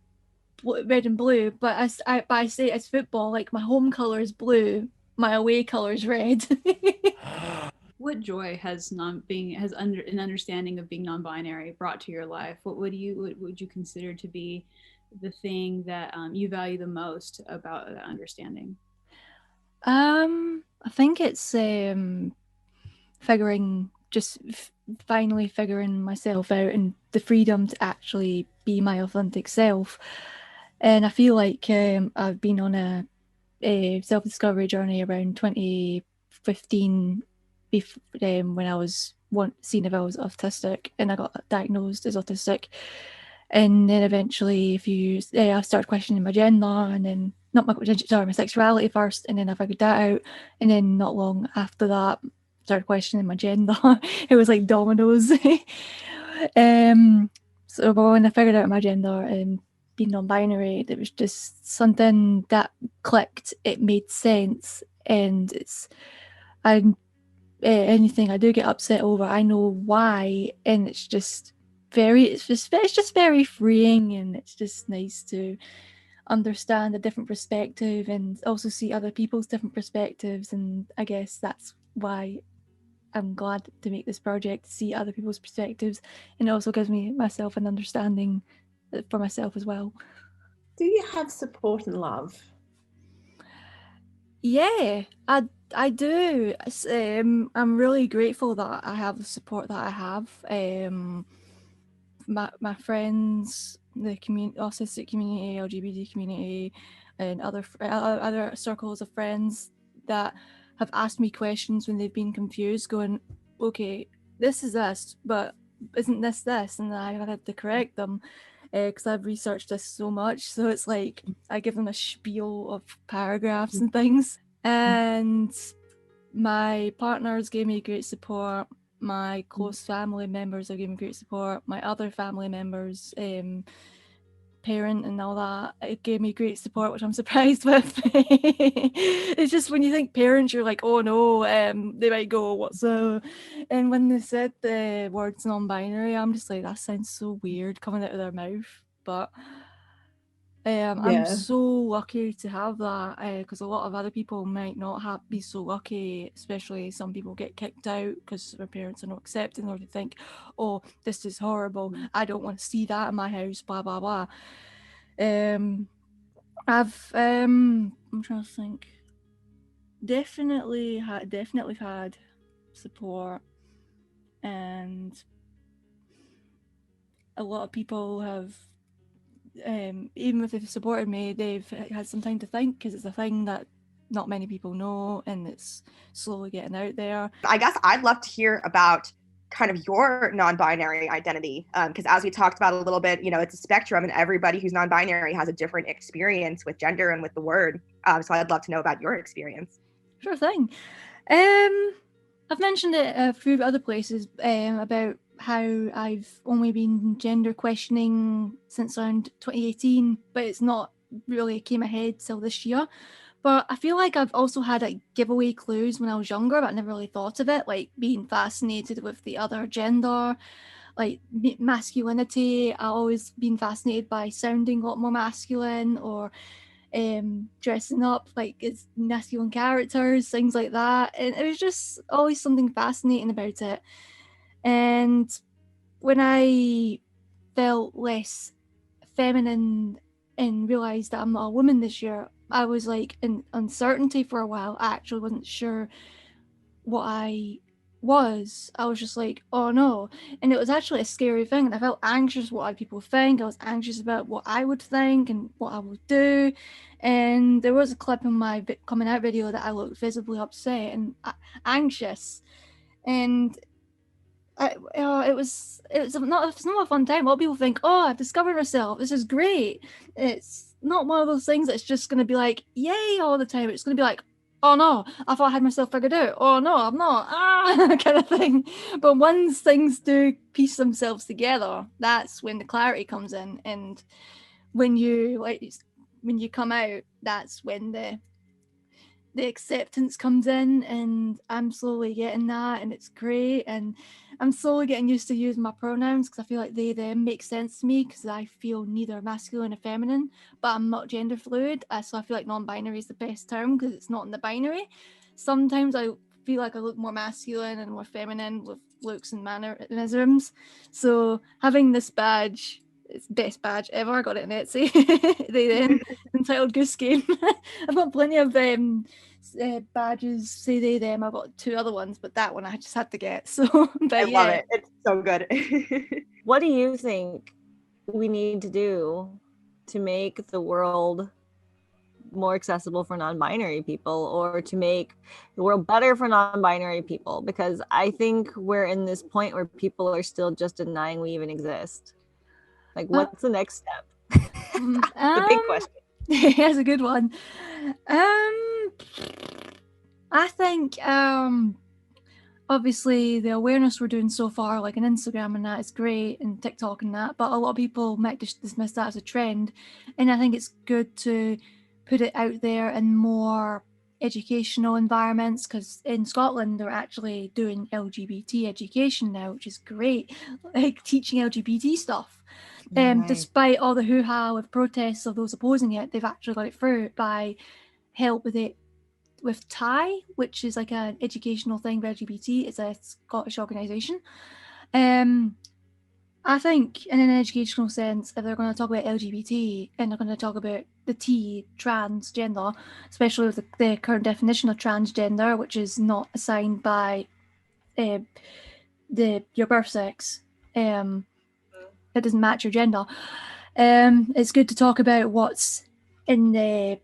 blue. But I say it's football. Like my home color is blue, my away color is red.
What joy has an understanding of being non-binary brought to your life? What would you consider to be the thing that you value the most about that understanding?
I think it's finally figuring myself out and the freedom to actually be my authentic self. And I feel like I've been on a self-discovery journey around 2015, when I was seen if I was autistic, and I got diagnosed as autistic. And then eventually, I started questioning my gender, and then not my my sexuality first, and then I figured that out. And then not long after that, started questioning my gender. It was like dominoes. So but when I figured out my gender and being non-binary, it was just something that clicked. It made sense, and anything I do get upset over, I know why, and it's just very freeing, and it's just nice to understand a different perspective and also see other people's different perspectives. And I guess that's why I'm glad to make this project, to see other people's perspectives, and it also gives myself an understanding for myself as well.
Do you have support and love?
Yeah, I do. I'm really grateful that I have the support that I have. My friends, the autistic community, LGBT community, and other circles of friends that have asked me questions when they've been confused, going, okay, this is this, but isn't this this? And I've had to correct them because I've researched this so much. So it's like I give them a spiel of paragraphs and things. And my partners gave me great support. My close family members have given me great support. My other family members, parent and all that, it gave me great support, which I'm surprised with. It's just when you think parents, you're like, oh no, they might go, what's up? And when they said the words non-binary, I'm just like, that sounds so weird coming out of their mouth. But I'm so lucky to have that, because a lot of other people might not be so lucky, especially some people get kicked out because their parents are not accepting, or they think, oh, this is horrible, I don't want to see that in my house, blah blah blah. I'm trying to think. Definitely had support, and a lot of people have, even if they've supported me, they've had some time to think, because it's a thing that not many people know, and it's slowly getting out there.
I guess I'd love to hear about kind of your non-binary identity, because as we talked about a little bit, it's a spectrum, and everybody who's non-binary has a different experience with gender and with the word. So I'd love to know about your experience.
Sure thing. I've mentioned it a few other places, about how I've only been gender questioning since around 2018, but it's not really came ahead till this year. But I feel like I've also had giveaway clues when I was younger, but I never really thought of it, like being fascinated with the other gender, like masculinity. I've always been fascinated by sounding a lot more masculine, or dressing up like as masculine characters, things like that. And it was just always something fascinating about it. And when I felt less feminine and realised that I'm not a woman this year, I was like in uncertainty for a while. I actually wasn't sure what I was. I was just like, oh no. And it was actually a scary thing. And I felt anxious what other people think. I was anxious about what I would think and what I would do. And there was a clip in my coming out video that I looked visibly upset and anxious. And it's not a fun time. A lot of people think, oh, I've discovered myself. This is great. It's not one of those things that's just going to be like, yay, all the time. It's going to be like, oh no, I thought I had myself figured out. Oh no, I'm not. Kind of thing. But once things do piece themselves together, that's when the clarity comes in. And when you come out, that's when the acceptance comes in, and I'm slowly getting that, and it's great. And I'm slowly getting used to using my pronouns because I feel like they them make sense to me because I feel neither masculine or feminine, but I'm not gender fluid, so I feel like non-binary is the best term because it's not in the binary. Sometimes I feel like I look more masculine and more feminine with looks and mannerisms, so having this badge, it's the best badge ever. I got it in Etsy. They them entitled Goose Game. I've got plenty of badges say they them. I've got 2 other ones, but that one I just had to get. So, but
I love it. It's so good.
What do you think we need to do to make the world more accessible for non-binary people, or to make the world better for non-binary people? Because I think we're in this point where people are still just denying we even exist. Like, what's the next step? The big question.
That's a good one. I think obviously the awareness we're doing so far, like on Instagram and that, is great, and TikTok and that, but a lot of people might just dismiss that as a trend, and I think it's good to put it out there in more educational environments, because in Scotland they're actually doing LGBT education now, which is great, like teaching LGBT stuff. Despite all the hoo-ha with protests of those opposing it, they've actually got it through by help with it with TIE, which is like an educational thing for LGBT. It's a Scottish organisation. I think in an educational sense, if they're going to talk about LGBT and they're going to talk about the T, transgender, especially with the current definition of transgender, which is not assigned by your birth sex, it doesn't match your gender. It's good to talk about what's in the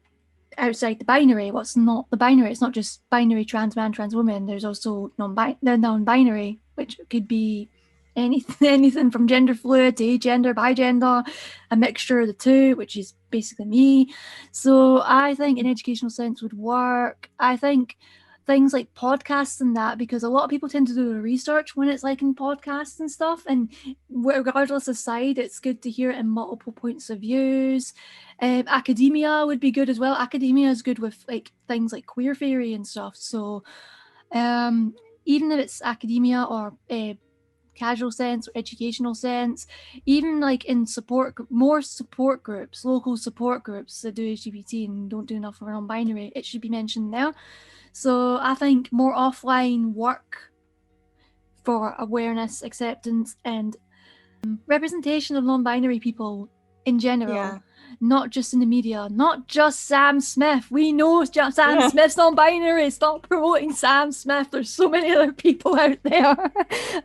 outside the binary, what's not the binary. It's not just binary trans man, trans woman. There's also non-binary, which could be anything from gender fluid to gender, bigender, a mixture of the two, which is basically me. So I think an educational sense would work. I think things like podcasts and that, because a lot of people tend to do the research when it's like in podcasts and stuff, and regardless of side, it's good to hear it in multiple points of views. Academia would be good as well. Academia is good with like things like queer theory and stuff. So even if it's academia or casual sense or educational sense, even like in more support groups, local support groups that do LGBT and don't do enough for non-binary, it should be mentioned there. So I think more offline work for awareness, acceptance, and representation of non-binary people in general, not just in the media, not just Sam Smith. We know Sam Smith's non-binary. Stop promoting Sam Smith. There's so many other people out there.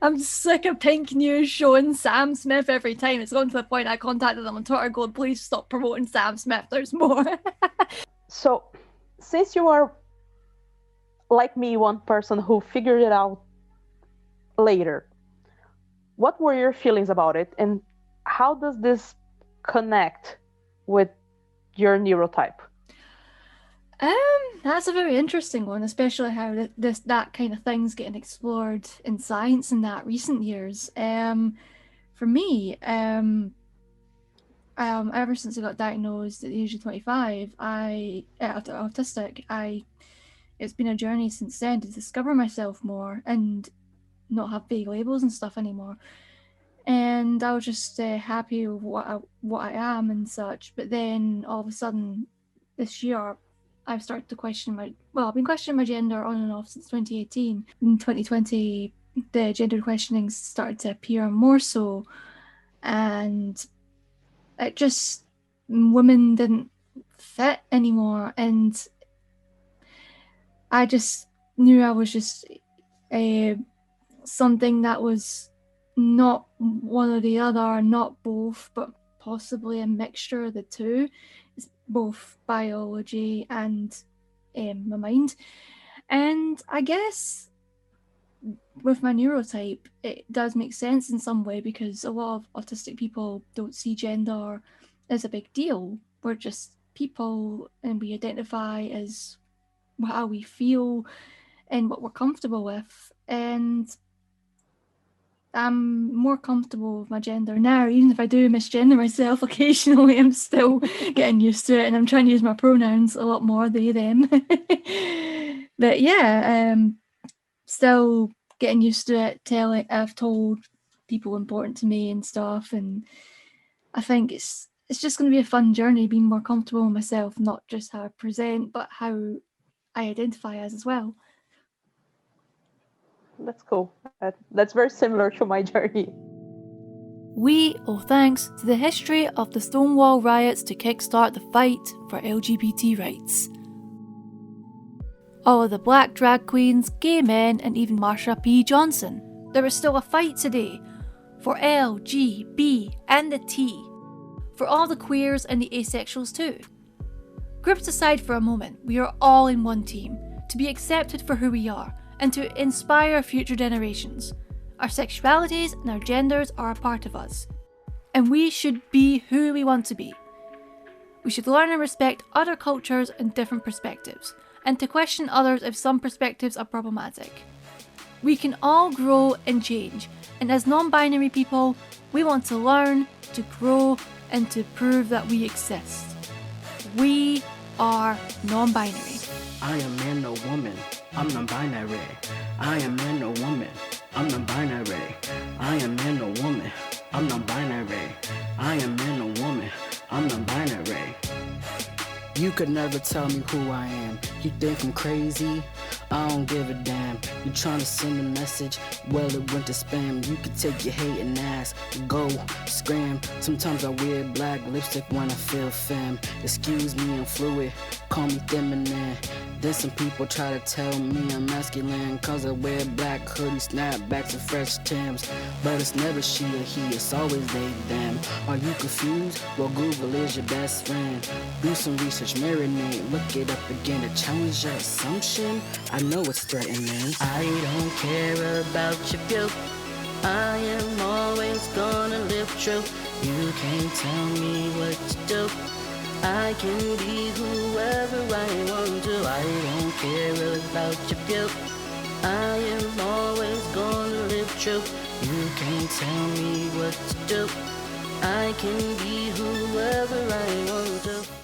I'm sick of Pink News showing Sam Smith every time. It's gone to the point I contacted them on Twitter going, please stop promoting Sam Smith. There's more.
So, since you are like me, one person who figured it out later, what were your feelings about it, and how does this connect with your neurotype?
That's a very interesting one, especially how that kind of thing's getting explored in science in that recent years. For me, ever since I got diagnosed at the age of 25, autistic, it's been a journey since then to discover myself more and not have vague labels and stuff anymore. And I was just happy with what I am and such. But then all of a sudden, this year, I've started to question I've been questioning my gender on and off since 2018. In 2020, the gender questioning started to appear more so, and it just, women didn't fit anymore, and I just knew I was just something that was not one or the other, not both, but possibly a mixture of the two. It's both biology and my mind. And I guess with my neurotype, it does make sense in some way, because a lot of autistic people don't see gender as a big deal. We're just people, and we identify as how we feel and what we're comfortable with. And I'm more comfortable with my gender now. Even if I do misgender myself occasionally, I'm still getting used to it, and I'm trying to use my pronouns a lot more, they, them. But yeah, still getting used to it. I've told people important to me and stuff, and I think it's just going to be a fun journey, being more comfortable with myself, not just how I present, but how I identify as well.
That's cool. That's very similar to my journey.
We owe thanks to the history of the Stonewall riots to kickstart the fight for LGBT rights. All of the black drag queens, gay men, and even Marsha P. Johnson. There is still a fight today for L, G, B, and the T. For all the queers and the asexuals too. Groups aside for a moment, we are all in one team, to be accepted for who we are, and to inspire future generations. Our sexualities and our genders are a part of us, and we should be who we want to be. We should learn and respect other cultures and different perspectives, and to question others if some perspectives are problematic. We can all grow and change, and as non-binary people, we want to learn, to grow, and to prove that we exist. We are non-binary.
I am man or woman. I'm non-binary. I am man or woman. I'm non-binary. I am man or woman. I'm non-binary. I am man or woman. I'm non-binary. You could never tell me who I am. You think I'm crazy? I don't give a damn. You trying to send a message? Well, it went to spam. You could take your hating ass, go scram. Sometimes I wear black lipstick when I feel femme. Excuse me, I'm fluid. Call me feminine. Then some people try to tell me I'm masculine, cause I wear black hoodies, snapbacks, and fresh Timbs. But it's never she or he, it's always they, them. Are you confused? Well, Google is your best friend. Do some research, marinate, look it up again to challenge your assumption. I know it's threatening. I don't care about your view. I am always gonna live true. You can't tell me what to do. I can be whoever I want to. I don't care about your view. I am always gonna live true. You can't tell me what to do. I can be whoever I want to.